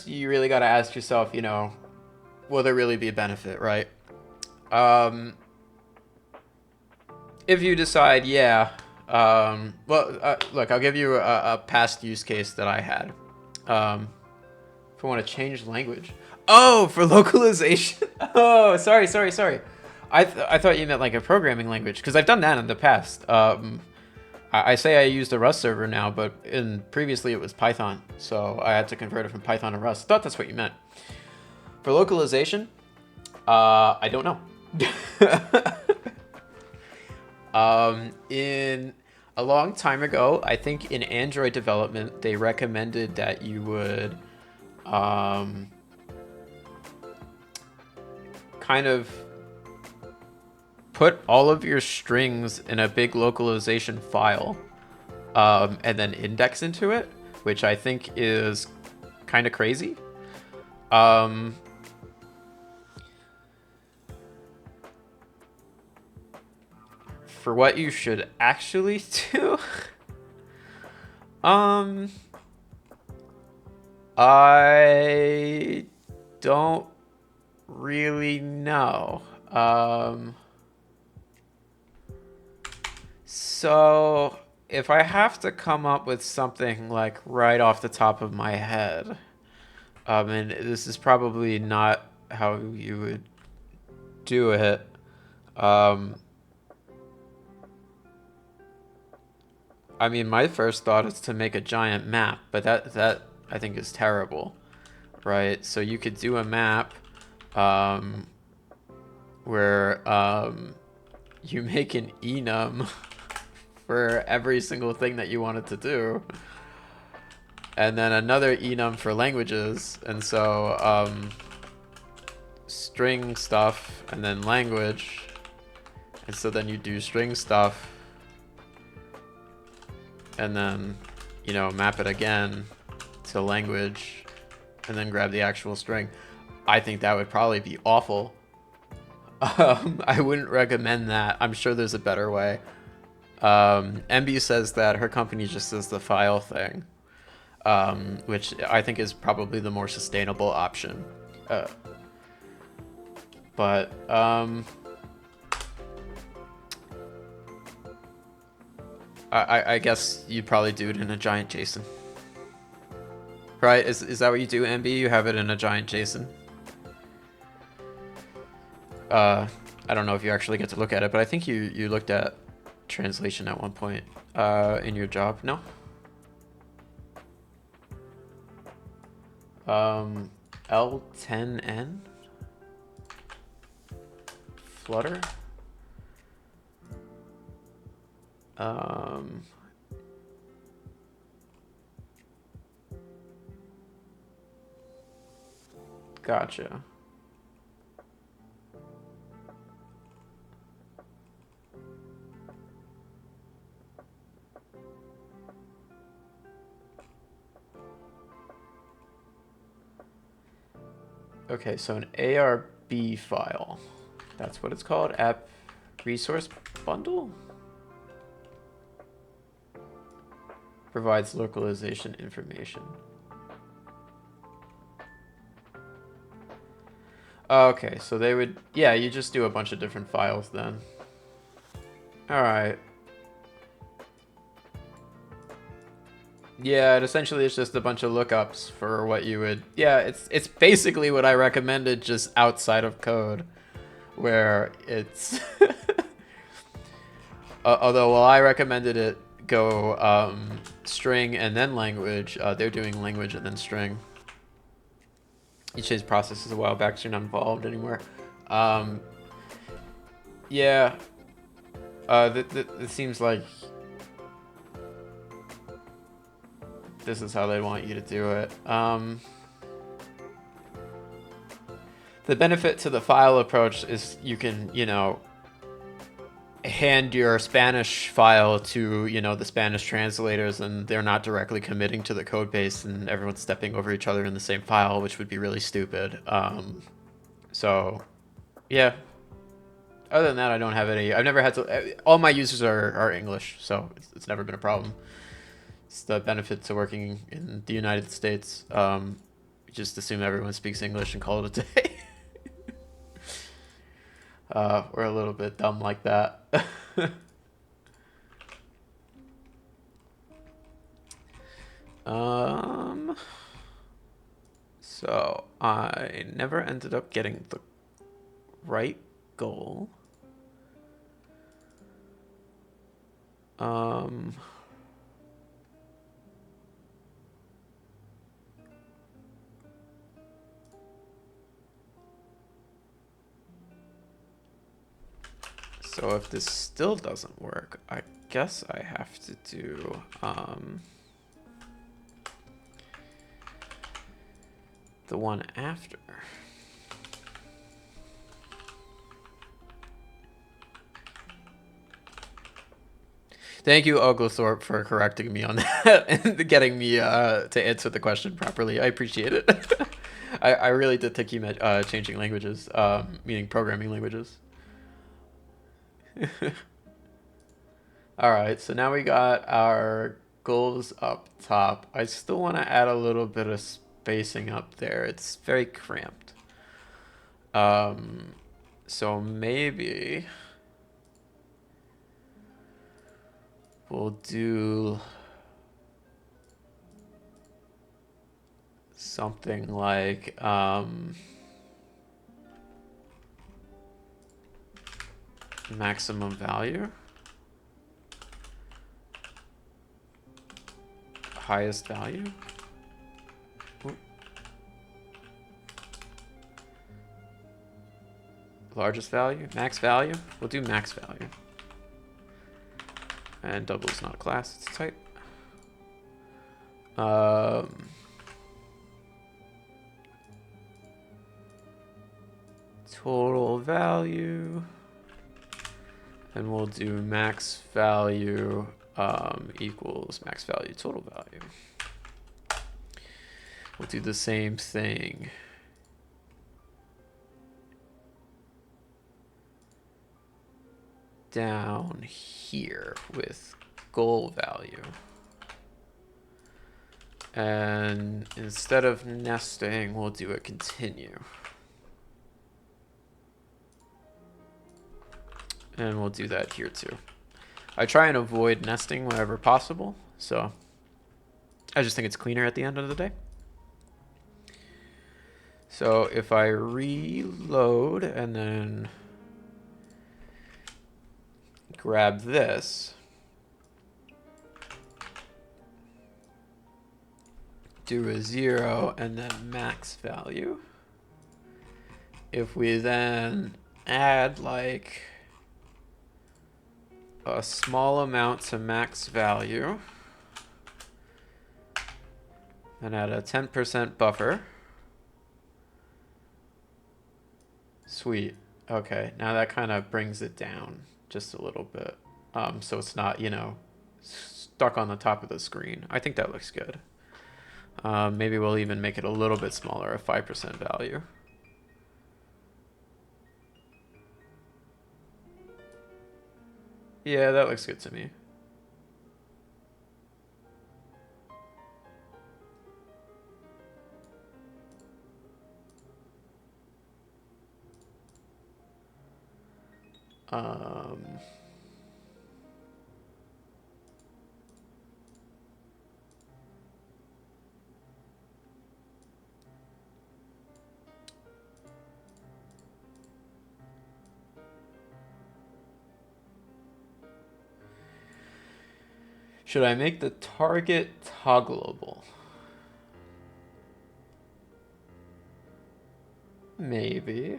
you really got to ask yourself, will there really be a benefit, right? if you decide, yeah, well, look, I'll give you a past use case that I had. Um, if I want to change language. Oh, for localization. Oh, sorry. I thought you meant like a programming language, because I've done that in the past. I say I used a Rust server now, but previously it was Python, so I had to convert it from Python to Rust. Thought that's what you meant. For localization, I don't know. In a long time ago, I think in Android development, they recommended that you would kind of put all of your strings in a big localization file, and then index into it, which I think is kind of crazy. For what you should actually do, I don't really know. So if I have to come up with something like right off the top of my head, and this is probably not how you would do it. I mean, my first thought is to make a giant map, but that I think is terrible, right? So you could do a map where you make an enum for every single thing that you wanted to do, and then another enum for languages, and so string stuff and then language, and so then you do string stuff and then, you know, map it again to language and then grab the actual string. I think that would probably be awful. I wouldn't recommend that. I'm sure there's a better way. MB says that her company just does the file thing, which I think is probably the more sustainable option. But I guess you'd probably do it in a giant JSON. Right? Is that what you do, MB? You have it in a giant JSON? I don't know if you actually get to look at it, but I think you looked at translation at one point in your job. No? L10N? Flutter? Gotcha. Okay, so an ARB file. That's what it's called? App Resource Bundle? Provides localization information. Okay, so they would... Yeah, you just do a bunch of different files then. Alright. Yeah, it essentially is just a bunch of lookups for what you would... Yeah, it's basically what I recommended, just outside of code. Where it's... Although, while I recommended it go string and then language, they're doing language and then string. You changed processes a while back, so you're not involved anymore. Yeah. It seems like this is how they want you to do it. The benefit to the file approach is you can, you know, hand your Spanish file to, you know, the Spanish translators, and they're not directly committing to the code base, and everyone's stepping over each other in the same file, which would be really stupid. So, yeah. Other than that, I don't have any. I've never had to. All my users are English, so it's never been a problem. It's the benefit to working in the United States. Just assume everyone speaks English and call it a day. We're a little bit dumb like that. So I never ended up getting the right goal. So if this still doesn't work, I guess I have to do the one after. Thank you, Oglethorpe, for correcting me on that and getting me to answer the question properly. I appreciate it. I really did think you meant changing languages, meaning programming languages. All right, so now we got our goals up top. I still want to add a little bit of spacing up there. It's very cramped. So maybe we'll do something like maximum value, highest value. Ooh. Largest value, max value. We'll do max value. And double is not a class, it's a type. Total value. And we'll do max value equals max value total value. We'll do the same thing. Down here with goal value. And instead of nesting, we'll do a continue. And we'll do that here too. I try and avoid nesting whenever possible, so I just think it's cleaner at the end of the day. So if I reload and then grab this, do a 0 and then max value. If we then add like a small amount to max value and add a 10% buffer. Sweet. Okay, now that kind of brings it down just a little bit. So it's not, you know, stuck on the top of the screen. I think that looks good. Maybe we'll even make it a little bit smaller, a 5% value. Yeah, that looks good to me. Should I make the target toggleable? Maybe.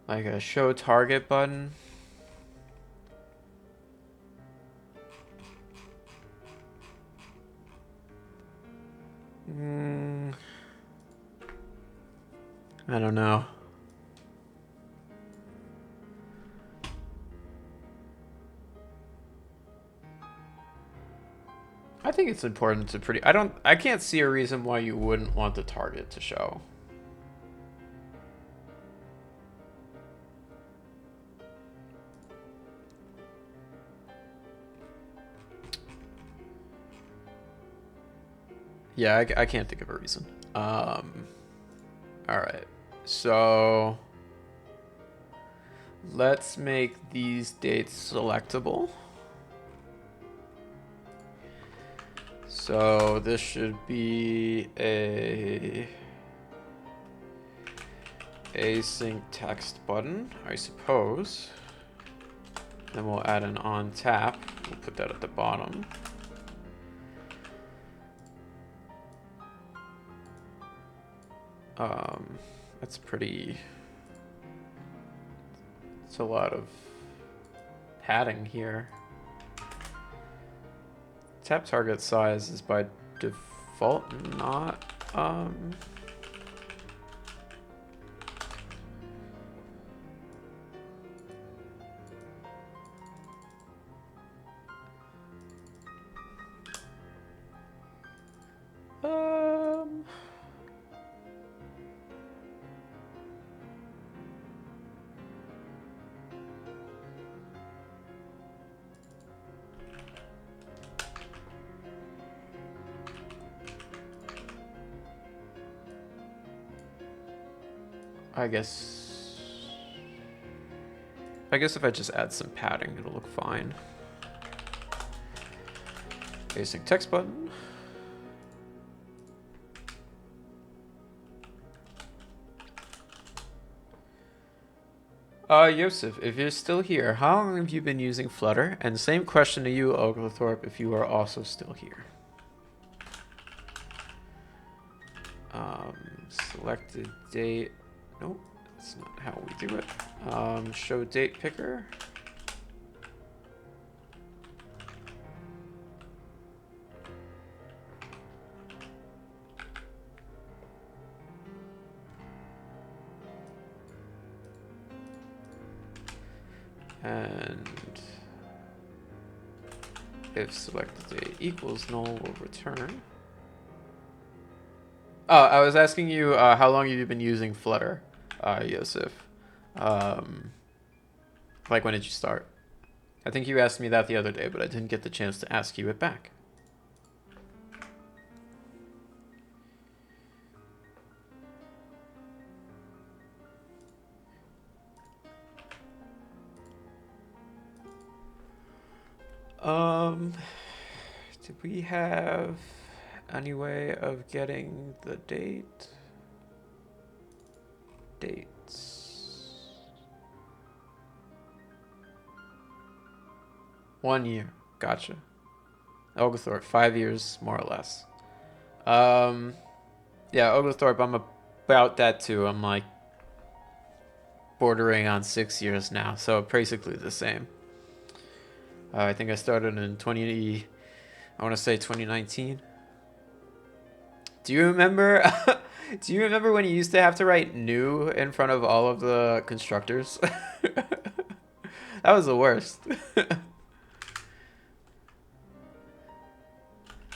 Like a show target button. I don't know. I think it's important to I can't see a reason why you wouldn't want the target to show. Yeah, I can't think of a reason. All right, so let's make these dates selectable. So this should be a async text button, I suppose. Then we'll add an on tap. We'll put that at the bottom. That's pretty. It's a lot of padding here. Tap target size is by default not I guess if I just add some padding, it'll look fine. Basic text button. Yosef, if you're still here, how long have you been using Flutter? And same question to you, Oglethorpe, if you are also still here. Selected date. Nope, that's not how we do it. Show date picker. And if selected date equals null, we'll return. Oh, I was asking you how long have you been using Flutter, Yosef? Like when did you start? I think you asked me that the other day, but I didn't get the chance to ask you it back. Did we have any way of getting the date? Dates. 1 year. Gotcha. Oglethorpe, 5 years, more or less. Yeah, Oglethorpe, I'm about that too. I'm like bordering on 6 years now, so basically the same. I think I started in I want to say 2019. Do you remember? Do you remember when you used to have to write new in front of all of the constructors? That was the worst.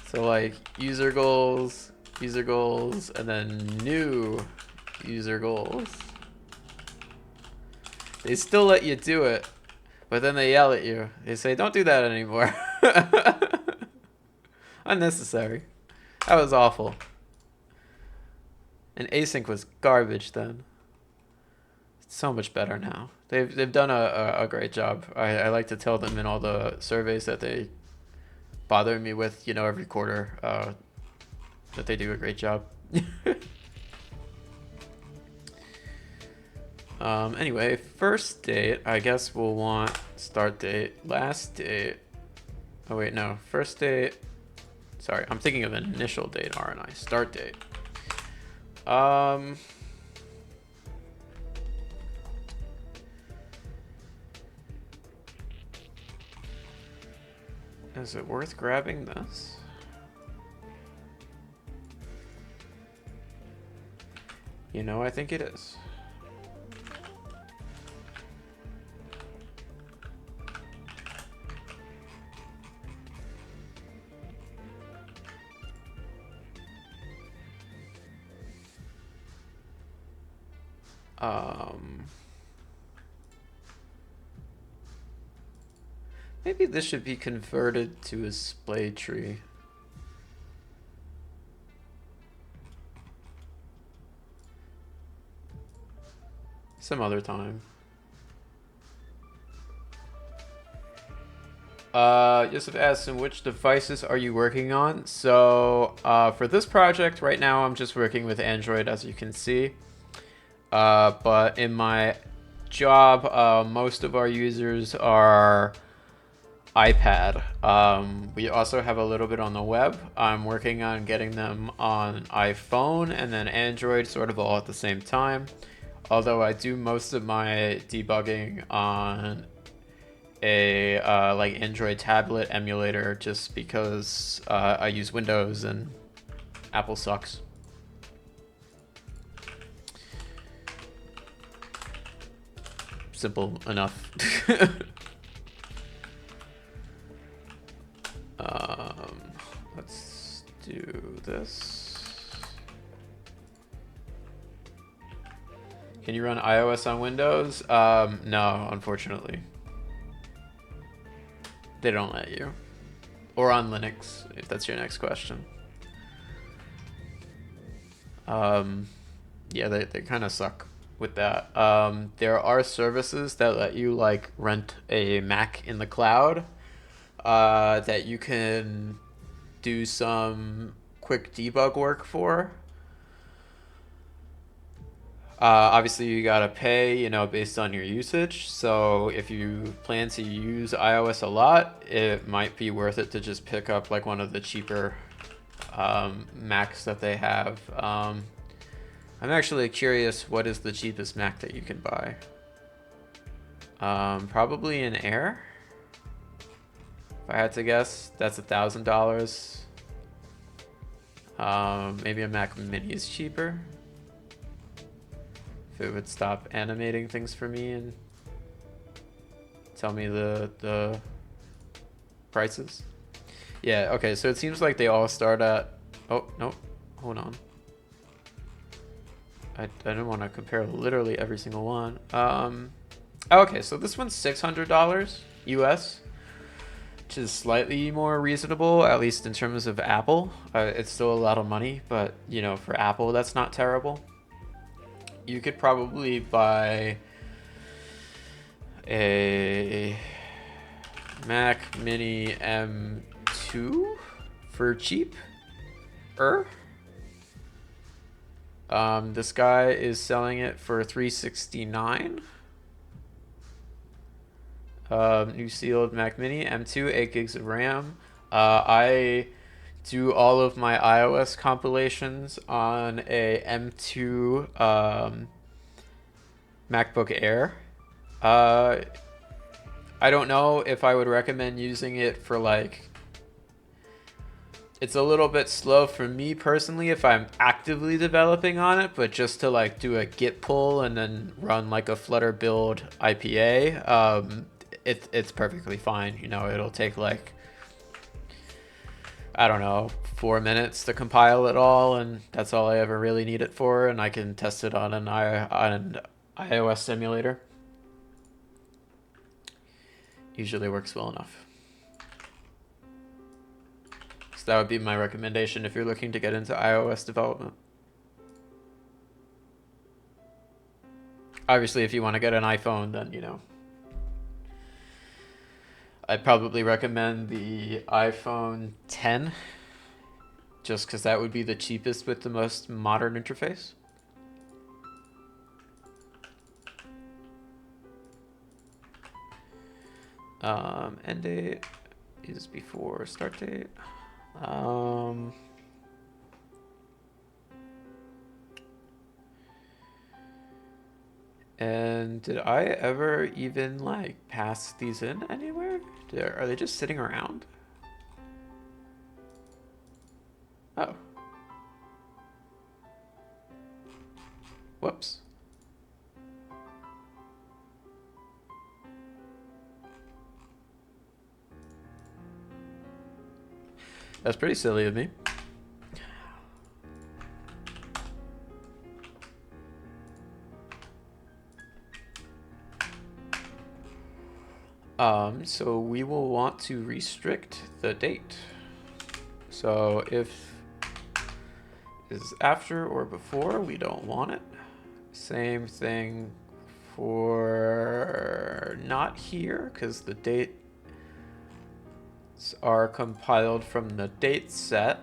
So like user goals, and then new user goals. They still let you do it, but then they yell at you. They say, don't do that anymore. Unnecessary. That was awful. And async was garbage then. It's so much better now. They've done a great job. I like to tell them in all the surveys that they bother me with, every quarter, that they do a great job. Anyway, first date, I guess we'll want start date, last date. Oh wait, no, first date. Sorry, I'm thinking of initial date, aren't I? Start date. Is it worth grabbing this? I think it is. Maybe this should be converted to a display tree. Some other time. Yusuf asks, which devices are you working on? So for this project right now, I'm just working with Android, as you can see. But in my job, most of our users are iPad. We also have a little bit on the web. I'm working on getting them on iPhone and then Android sort of all at the same time. Although I do most of my debugging on a like Android tablet emulator just because I use Windows and Apple sucks. Simple enough. Let's do this. Can you run iOS on Windows? No, unfortunately. They don't let you. Or on Linux, if that's your next question. Yeah, they kind of suck with that. There are services that let you like rent a Mac in the cloud that you can do some quick debug work for. Obviously, you gotta pay, you know, based on your usage. So if you plan to use iOS a lot, it might be worth it to just pick up like one of the cheaper Macs that they have. I'm actually curious, what is the cheapest Mac that you can buy? Probably an Air. If I had to guess, that's $1,000. Maybe a Mac Mini is cheaper. If it would stop animating things for me and tell me the prices. Yeah, okay, so it seems like they all start at... Oh, no, hold on. I don't want to compare literally every single one. Okay, so this one's $600 US, which is slightly more reasonable, at least in terms of Apple. It's still a lot of money, but, you know, for Apple, that's not terrible. You could probably buy a Mac Mini M2 for cheap. This guy is selling it for $369. New sealed Mac Mini M2, 8 gigs of RAM. I do all of my iOS compilations on a M2 MacBook Air. I don't know if I would recommend using it for like... It's a little bit slow for me personally if I'm actively developing on it, but just to like do a git pull and then run like a Flutter build IPA, it's perfectly fine. You know, it'll take like, I don't know, 4 minutes to compile it all, and that's all I ever really need it for, and I can test it on an iOS simulator. Usually works well enough. So that would be my recommendation if you're looking to get into iOS development. Obviously, if you want to get an iPhone, then, you know, I'd probably recommend the iPhone 10, just because that would be the cheapest with the most modern interface. End date is before start date. And did I ever even like pass these in anywhere? Are they just sitting around? Oh. Whoops. That's pretty silly of me. So we will want to restrict the date. So if is after or before, we don't want it. Same thing for not here, because the date are compiled from the date set,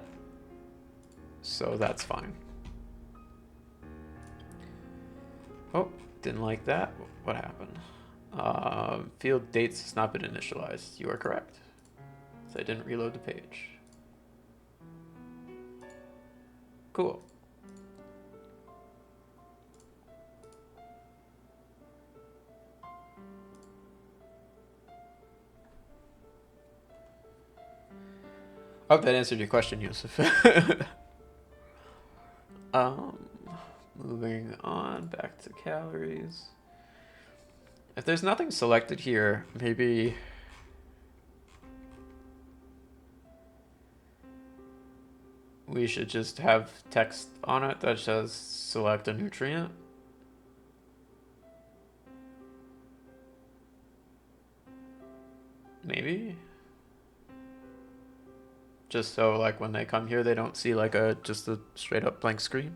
so that's fine. Oh, didn't like that. What happened? Field dates has not been initialized. You are correct. So I didn't reload the page. Cool. I hope that answered your question, Yusuf. Moving on back to calories. If there's nothing selected here, maybe we should just have text on it that says select a nutrient. Maybe. Just so like when they come here, they don't see like just a straight up blank screen.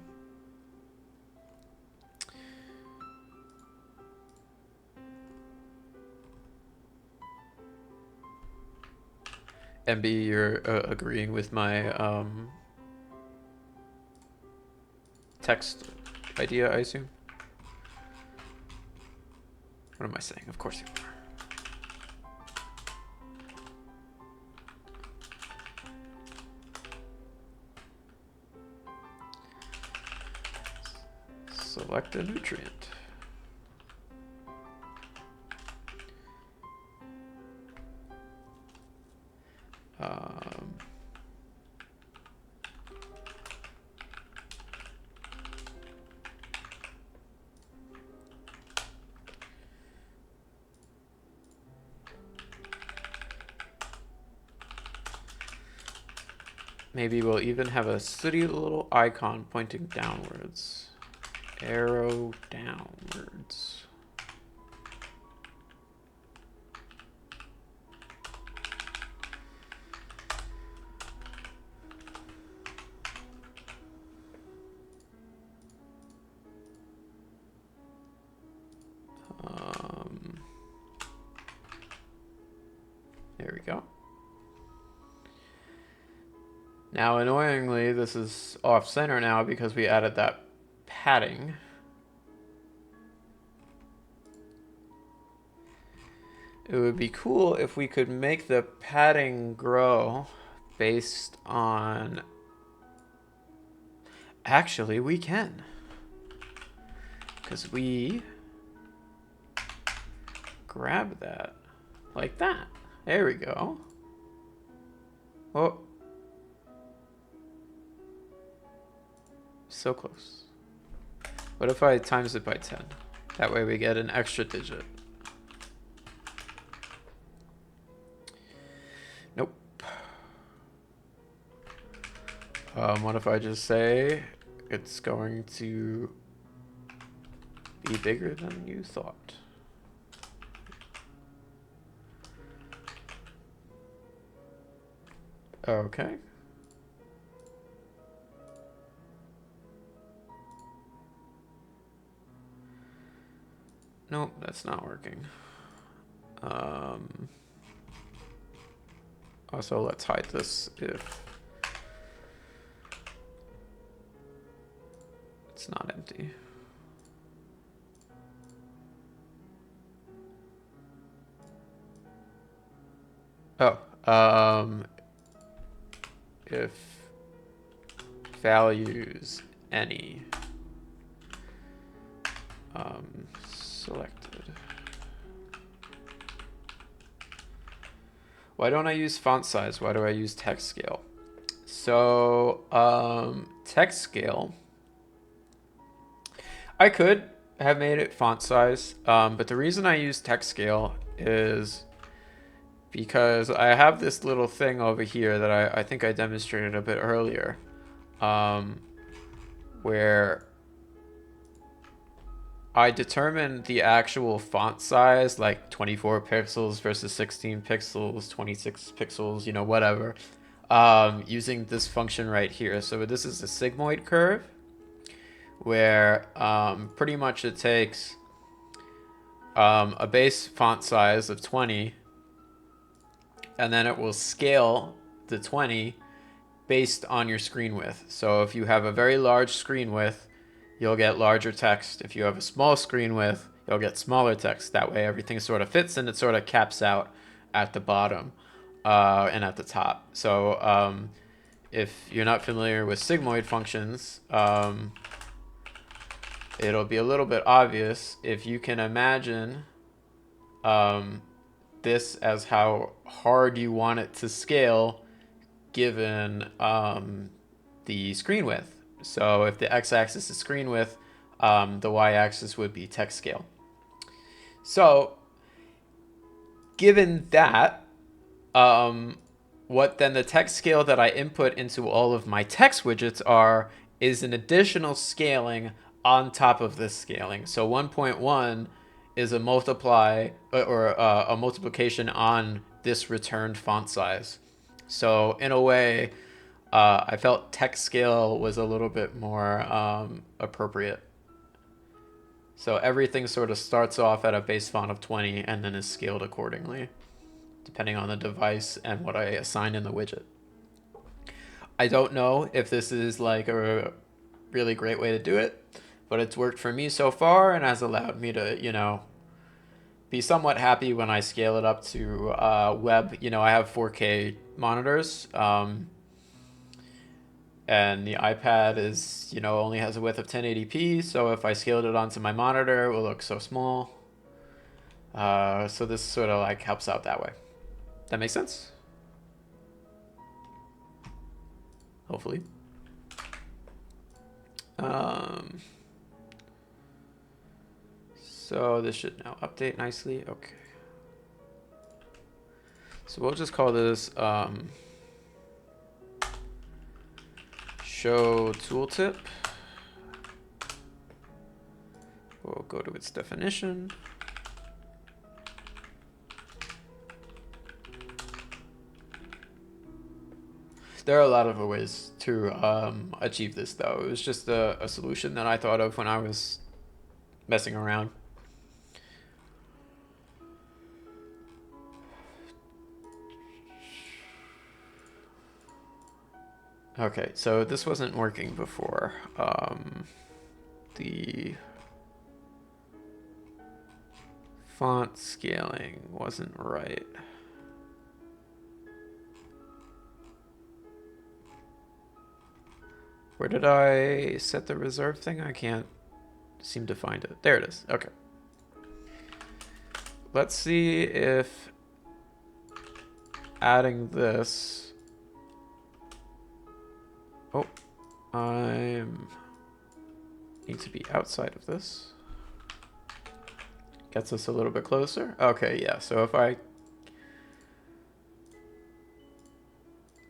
MB, you're agreeing with my text idea, I assume? What am I saying? Of course you are. Select a nutrient. Maybe we'll even have a sooty little icon pointing downwards. Arrow downwards. There we go. Now, annoyingly, this is off center now because we added that padding. It would be cool if we could make the padding grow based on... Actually, we can. Because we grab that like that. There we go. Oh. So close. What if I times it by 10? That way we get an extra digit. Nope. What if I just say it's going to be bigger than you thought? Okay. Nope, that's not working. Also, let's hide this if it's not empty. Oh, if values any selected. Why don't I use font size? Why do I use text scale? So text scale, I could have made it font size, but the reason I use text scale is because I have this little thing over here that I think I demonstrated a bit earlier, where I determine the actual font size, like 24 pixels versus 16 pixels, 26 pixels, you know, whatever, using this function right here. So this is a sigmoid curve, where pretty much it takes a base font size of 20 and then it will scale the 20 based on your screen width. So if you have a very large screen width, you'll get larger text. If you have a small screen width, you'll get smaller text. That way everything sort of fits and it sort of caps out at the bottom and at the top. So if you're not familiar with sigmoid functions, it'll be a little bit obvious if you can imagine this as how hard you want it to scale given the screen width. So if the x-axis is screen width, the y-axis would be text scale. So given that, what then the text scale that I input into all of my text widgets are is an additional scaling on top of this scaling. So 1.1 is a multiply or a multiplication on this returned font size. So in a way, I felt text scale was a little bit more appropriate. So everything sort of starts off at a base font of 20 and then is scaled accordingly, depending on the device and what I assign in the widget. I don't know if this is like a really great way to do it, but it's worked for me so far and has allowed me to, you know, be somewhat happy when I scale it up to web. You know, I have 4K monitors, and the iPad is, you know, only has a width of 1080p. So if I scaled it onto my monitor, it will look so small. So this sort of like helps out that way. That makes sense? Hopefully. So this should now update nicely. Okay. So we'll just call this show tooltip. We'll go to its definition. There are a lot of ways to achieve this, though. It was just a solution that I thought of when I was messing around. Okay, so this wasn't working before. The font scaling wasn't right. Where did I set the reserve thing? I can't seem to find it. There it is. Okay. Let's see if adding this... Oh, I need to be outside of this. Gets us a little bit closer. Okay, yeah, so if I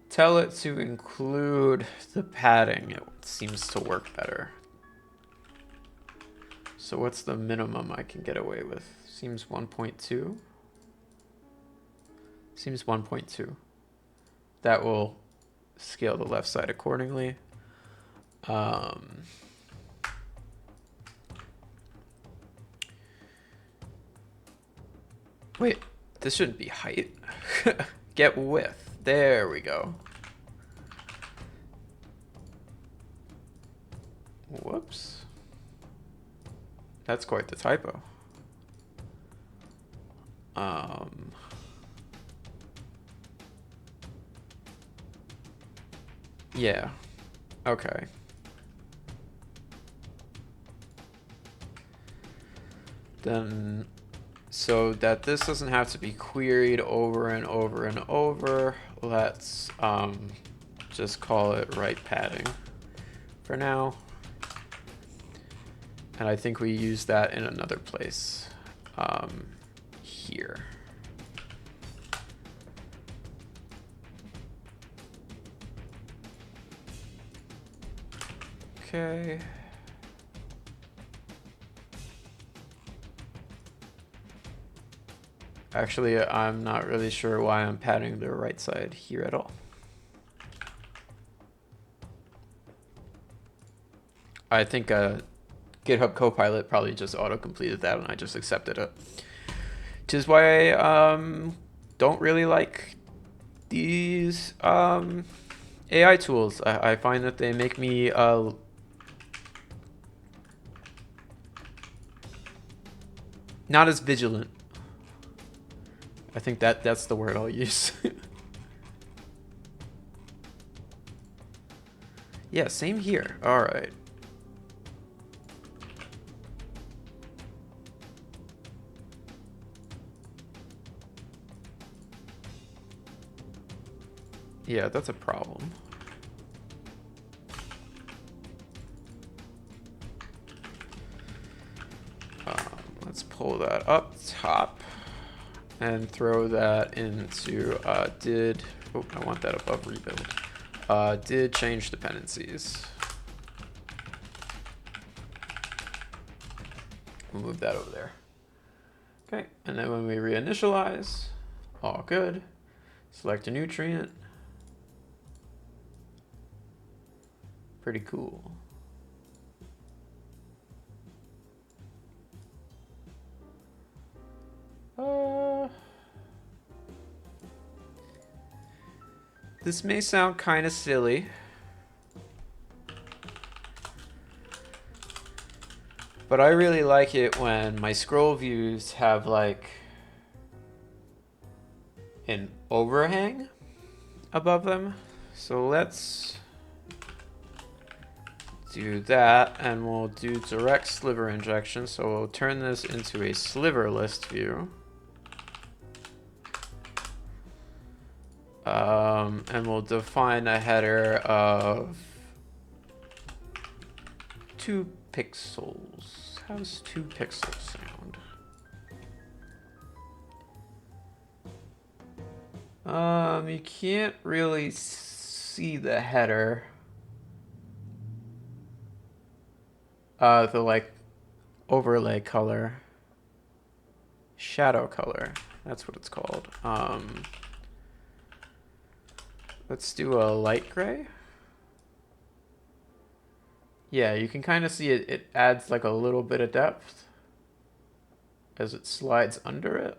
tell it to include the padding, it seems to work better. So what's the minimum I can get away with? Seems 1.2. Seems 1.2. That will scale the left side accordingly. Wait, this shouldn't be height. Get width. There we go. Whoops. That's quite the typo. Yeah. Okay. Then, so that this doesn't have to be queried over and over and over, let's just call it right padding for now. And I think we use that in another place here. Okay. Actually, I'm not really sure why I'm padding the right side here at all. I think GitHub Copilot probably just auto-completed that and I just accepted it. Which is why I don't really like these AI tools. I find that they make me not as vigilant. I think that's the word I'll use. Yeah, same here. All right. Yeah, that's a problem. Let's pull that up top and throw that into did. Oh, I want that above rebuild. Did change dependencies. We'll move that over there. Okay, and then when we reinitialize, all good. Select a nutrient. Pretty cool. This may sound kind of silly, but I really like it when my scroll views have like an overhang above them. So let's do that, and we'll do direct sliver injection. So we'll turn this into a sliver list view. And we'll define a header of 2 pixels. How's 2 pixels sound? You can't really see the header. The like overlay color. Shadow color. That's what it's called. Let's do a light gray. Yeah, you can kind of see it. It adds like a little bit of depth as it slides under it.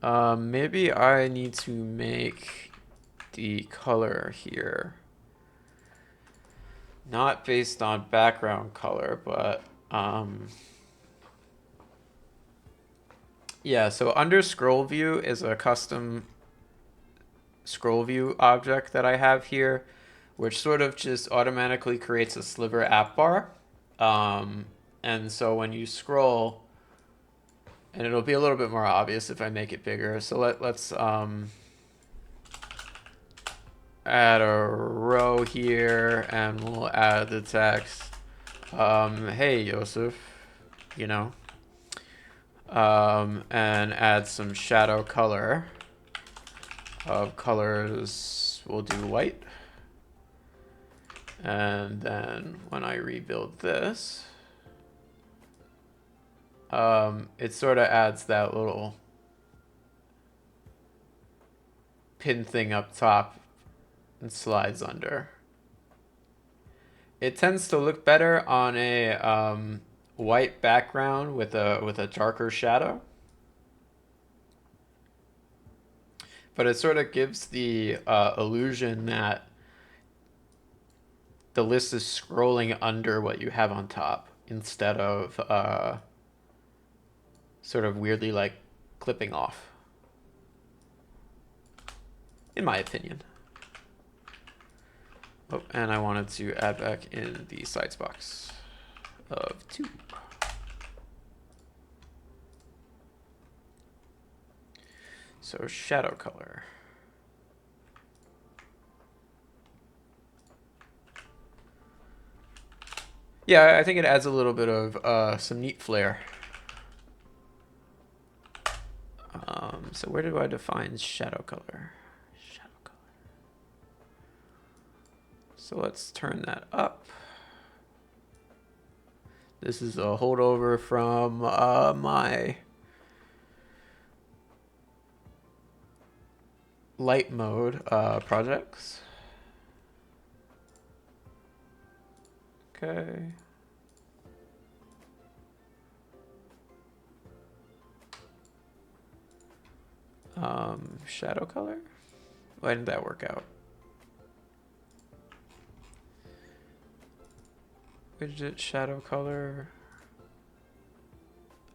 Maybe I need to make the color here not based on background color, but yeah, so under scroll view is a custom scroll view object that I have here, which sort of just automatically creates a sliver app bar. And so when you scroll, and it'll be a little bit more obvious if I make it bigger. So let's add a row here, and we'll add the text. Hey, Joseph, you know. And add some shadow color of colors. We'll do white. And then when I rebuild this, it sort of adds that little pin thing up top and slides under. It tends to look better on a white background with a darker shadow. But it sort of gives the illusion that the list is scrolling under what you have on top instead of sort of weirdly like clipping off, in my opinion. Oh, and I wanted to add back in the size box of 2. So shadow color. Yeah, I think it adds a little bit of some neat flair. So where do I define shadow color? Shadow color. So let's turn that up. This is a holdover from my light mode projects. Okay. Shadow color? Why didn't that work out? Widget shadow color.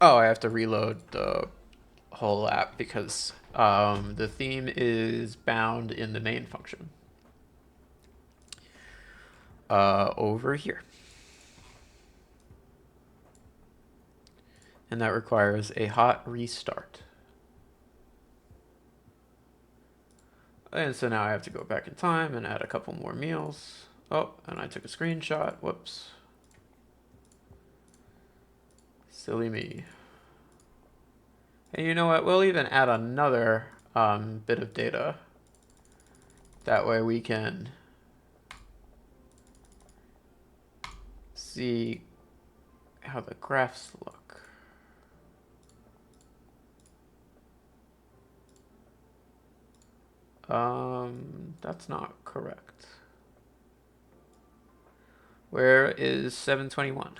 Oh, I have to reload the whole app because the theme is bound in the main function. Over here. And that requires a hot restart. And so now I have to go back in time and add a couple more meals. Oh, and I took a screenshot. Whoops. Silly me. And you know what? We'll even add another bit of data. That way we can see how the graphs look. That's not correct. Where is 721?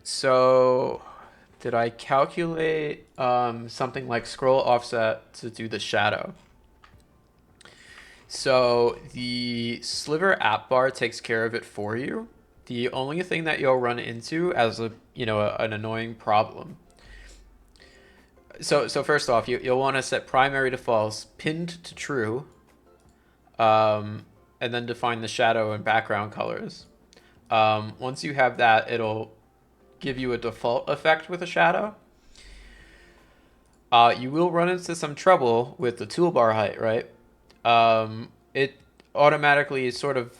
So did I calculate something like scroll offset to do the shadow? So the sliver app bar takes care of it for you. The only thing that you'll run into as an annoying problem. So first off, you'll want to set primary to false, pinned to true, and then define the shadow and background colors. Once you have that, it'll give you a default effect with a shadow. You will run into some trouble with the toolbar height, right? It automatically sort of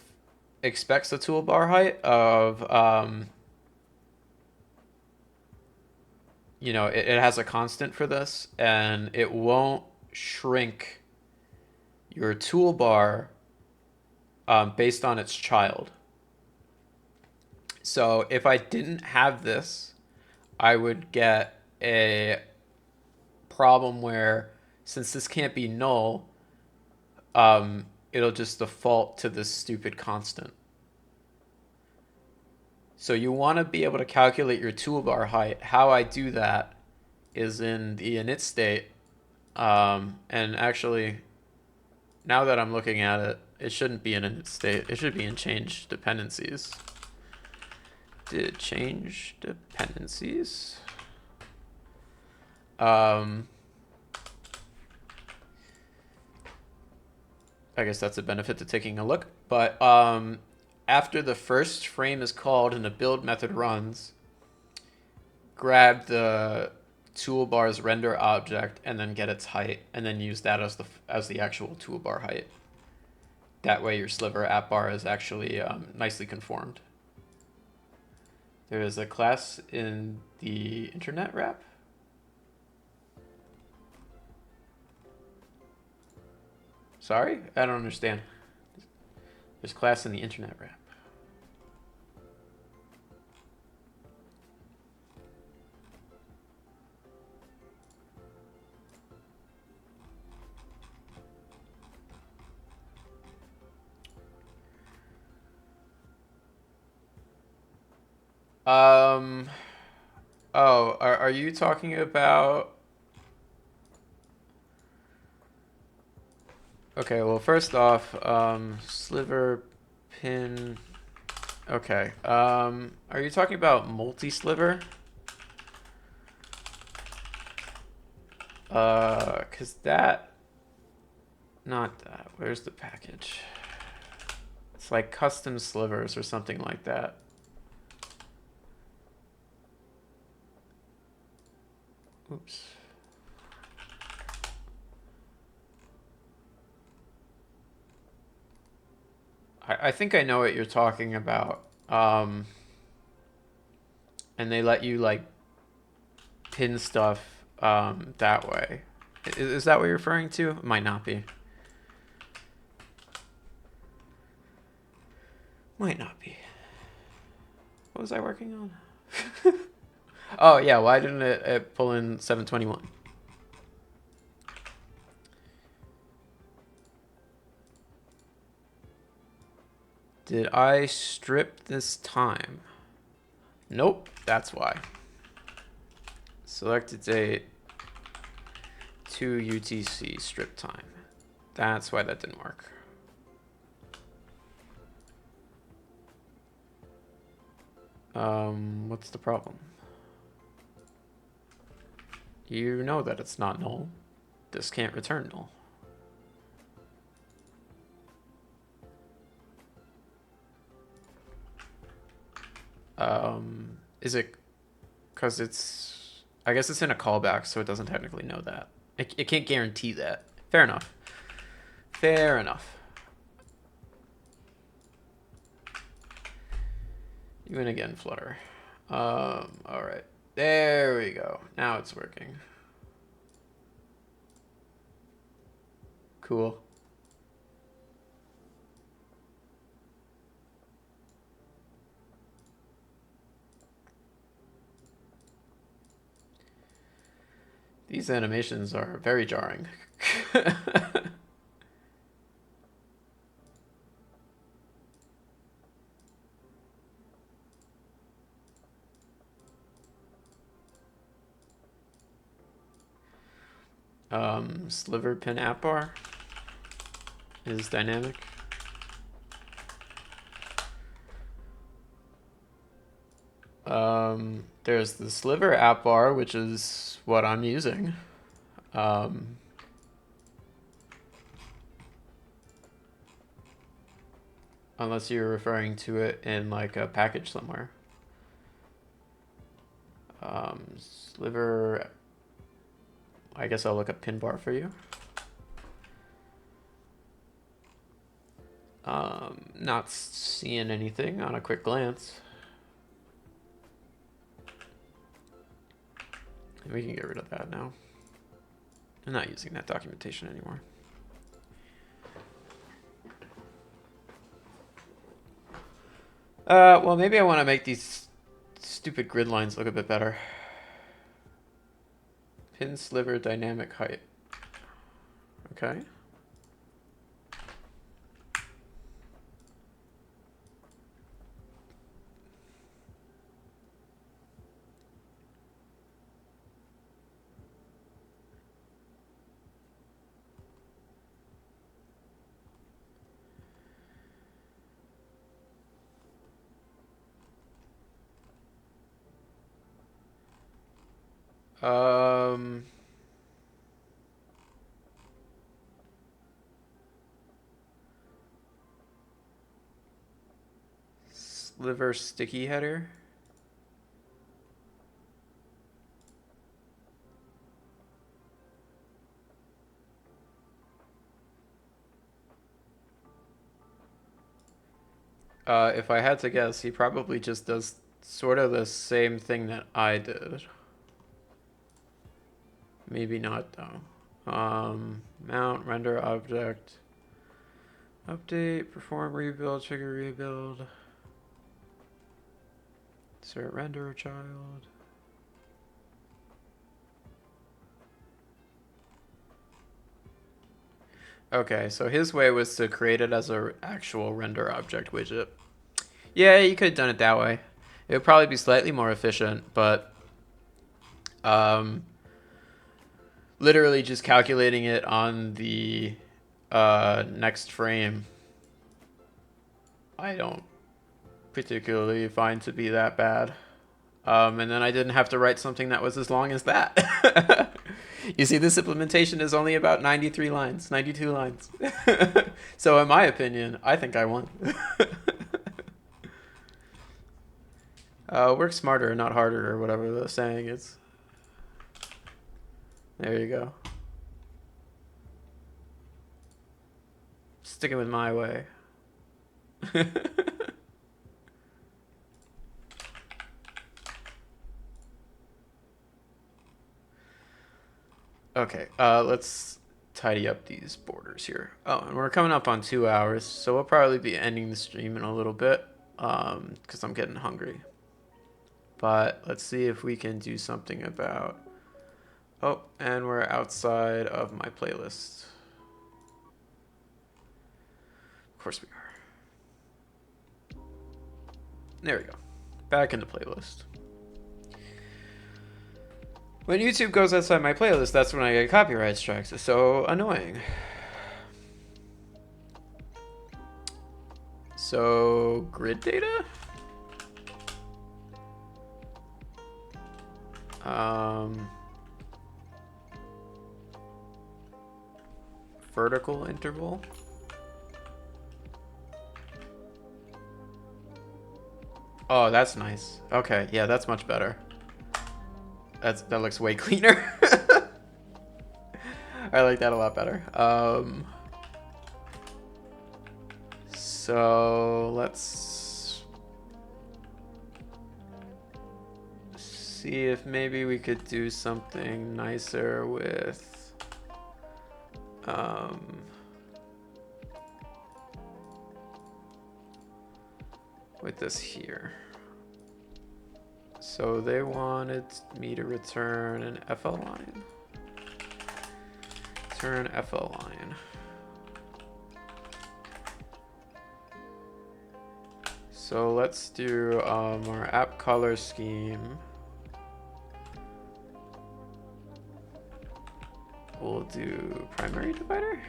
expects the toolbar height of, it has a constant for this, and it won't shrink your toolbar based on its child. So if I didn't have this, I would get a problem where, since this can't be null, it'll just default to this stupid constant. So you want to be able to calculate your toolbar height. How I do that is in the init state. And actually, now that I'm looking at it, it shouldn't be in init state. It should be in change dependencies. Did change dependencies. I guess that's a benefit to taking a look. But after the first frame is called and the build method runs, grab the toolbar's render object and then get its height, and then use that as the actual toolbar height. That way your sliver app bar is actually nicely conformed. There is a class in the internet wrap. Sorry? I don't understand. There's class in the internet wrap. Oh, are you talking about... Okay, well, first off, sliver pin... Okay, are you talking about multi-sliver? Cause that... Not that, where's the package? It's like custom slivers or something like that. Oops. I think I know what you're talking about. And they let you like pin stuff that way. Is that what you're referring to? It might not be. Might not be. What was I working on? Oh yeah, why didn't it pull in 721? Did I strip this time? Nope, that's why. Selected date to UTC strip time. That's why that didn't work. What's the problem? You know that it's not null. This can't return null. Is it because it's, I guess it's in a callback, so it doesn't technically know that. It can't guarantee that. Fair enough. Fair enough. Even again, Flutter. All right. There we go. Now it's working. Cool. These animations are very jarring. Sliver pin app bar is dynamic. There's the sliver app bar, which is what I'm using. Unless you're referring to it in like a package somewhere. Sliver, I guess I'll look up pin bar for you. Not seeing anything on a quick glance. We can get rid of that now. I'm not using that documentation anymore. Well, maybe I want to make these stupid grid lines look a bit better. Pin sliver dynamic height. Okay. Sliver sticky header. If I had to guess, he probably just does sort of the same thing that I did. Maybe not though. Mount, render object, update, perform rebuild, trigger rebuild, insert render child. Okay, so his way was to create it as an actual render object widget. Yeah, you could have done it that way. It would probably be slightly more efficient, but literally just calculating it on the next frame, I don't particularly find to be that bad. And then I didn't have to write something that was as long as that. You see, this implementation is only about 93 lines, 92 lines. So in my opinion, I think I won. Work smarter, not harder, or whatever the saying is. There you go. Sticking with my way. Okay, let's tidy up these borders here. Oh, and we're coming up on 2 hours, so we'll probably be ending the stream in a little bit, because I'm getting hungry. But let's see if we can do something about... Oh, and we're outside of my playlist. Of course we are. There we go. Back in the playlist. When YouTube goes outside my playlist, that's when I get copyright strikes. It's so annoying. So, grid data? Vertical interval? Oh, that's nice. Okay, yeah, that's much better. That looks way cleaner. I like that a lot better. So let's see if maybe we could do something nicer with this here. So they wanted me to return an FL line. Return FL line. So let's do our app color scheme. We'll do primary divider.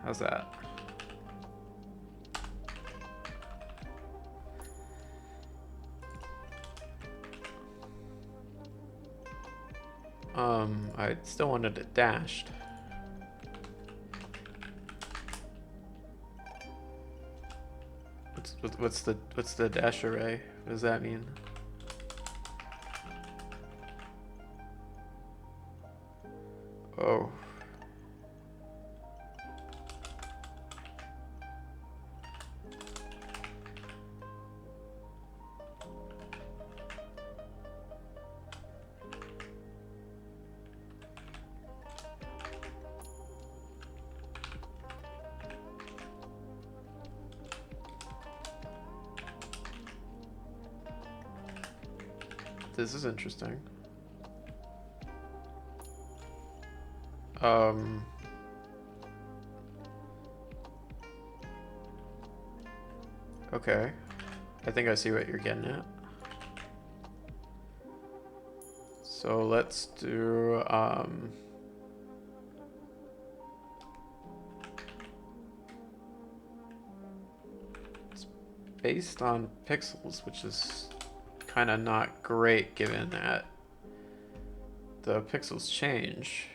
How's that? I still wanted it dashed. What's the dash array? What does that mean? Oh. This is interesting. Okay. I think I see what you're getting at. So let's do it's based on pixels, which is kind of not great given that the pixels change.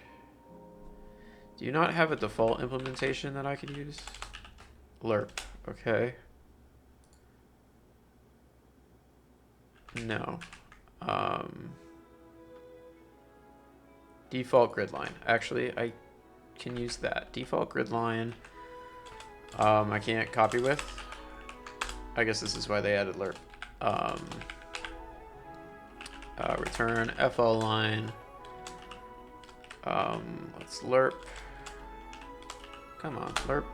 Do you not have a default implementation that I could use? Lerp, okay. No. Default grid line. Actually, I can use that. Default grid line. I can't copy with. I guess this is why they added lerp. Return FL line. Let's lerp. Come on, lerp.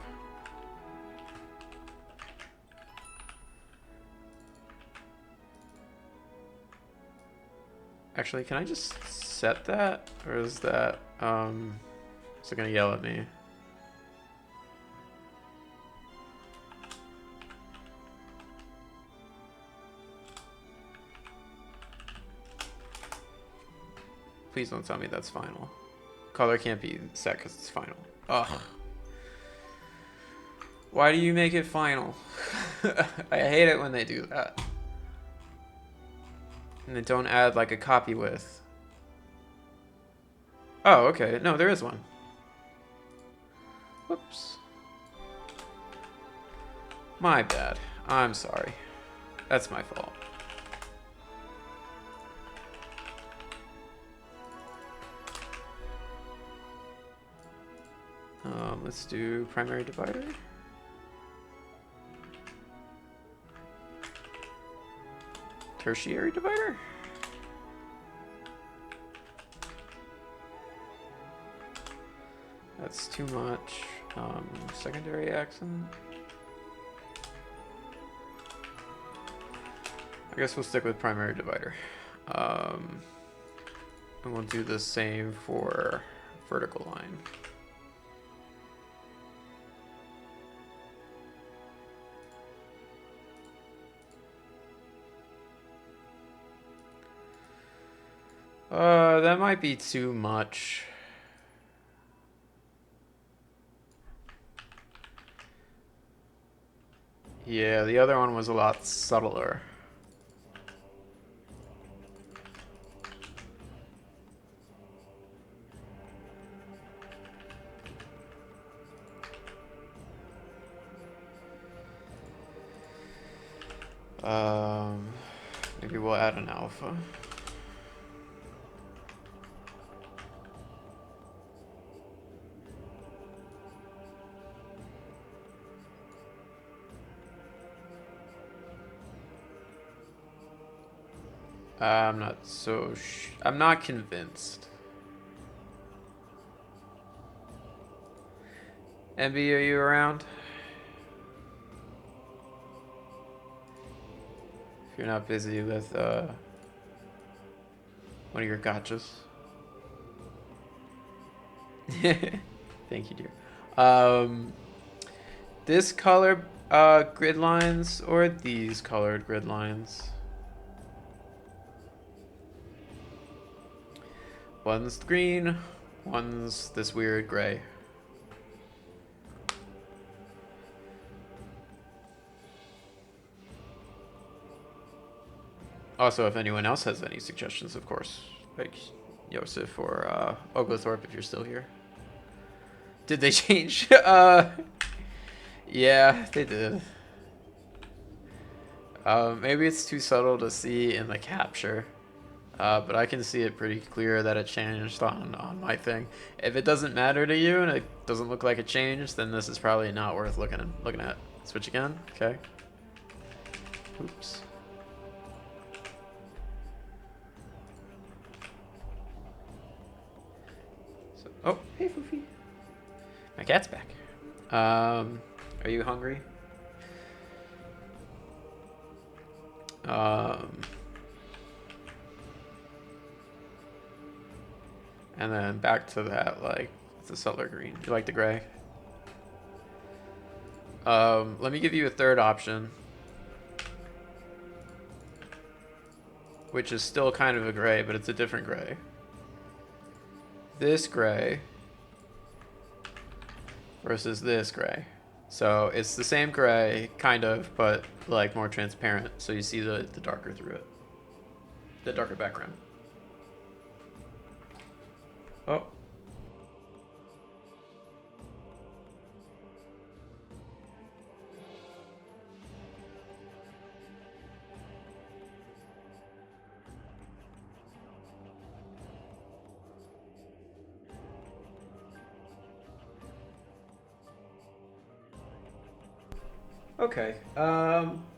Actually, can I just set that? Or is that, is it gonna yell at me? Please don't tell me that's final. Color can't be set because it's final. Ugh. Why do you make it final? I hate it when they do that. And they don't add like a copy with. Oh, okay. No, there is one. Whoops. My bad. I'm sorry. That's my fault. Let's do primary divider. Tertiary divider? That's too much. Secondary accent. I guess we'll stick with primary divider. And we'll do the same for vertical line. That might be too much. Yeah, the other one was a lot subtler. Maybe we'll add an alpha. I'm not convinced. Envy, are you around? If you're not busy with one of your gotchas. Thank you, dear. This color grid lines or these colored grid lines? One's green, one's this weird gray. Also, if anyone else has any suggestions, of course, like Yosef or Oglethorpe, if you're still here. Did they change? Yeah, they did. Maybe it's too subtle to see in the capture. But I can see it pretty clear that it changed on my thing. If it doesn't matter to you and it doesn't look like it changed, then this is probably not worth looking at. Switch again. Okay. Oops. So, oh, hey, Foofy. My cat's back. Are you hungry? And then back to that, like, it's a subtler green. You like the gray? Let me give you a third option, which is still kind of a gray, but it's a different gray. This gray versus this gray. So it's the same gray, kind of, but like more transparent. So you see the darker through it, the darker background. Oh. Okay.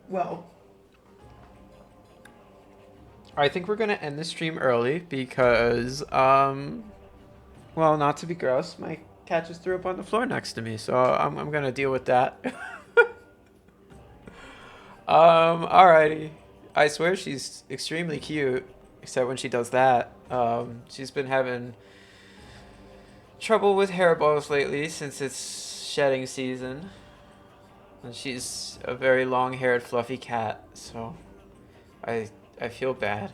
Well, I think we're gonna end the stream early because, well, not to be gross, my cat just threw up on the floor next to me, so I'm gonna deal with that. Alrighty. I swear she's extremely cute, except when she does that. She's been having trouble with hairballs lately since it's shedding season. And she's a very long-haired, fluffy cat, so I feel bad.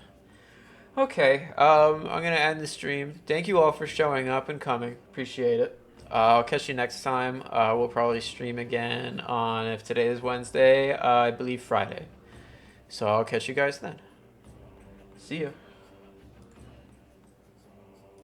Okay, I'm gonna end the stream. Thank you all for showing up and coming. Appreciate it. I'll catch you next time. We'll probably stream again on, if today is Wednesday, I believe Friday. So I'll catch you guys then. See you.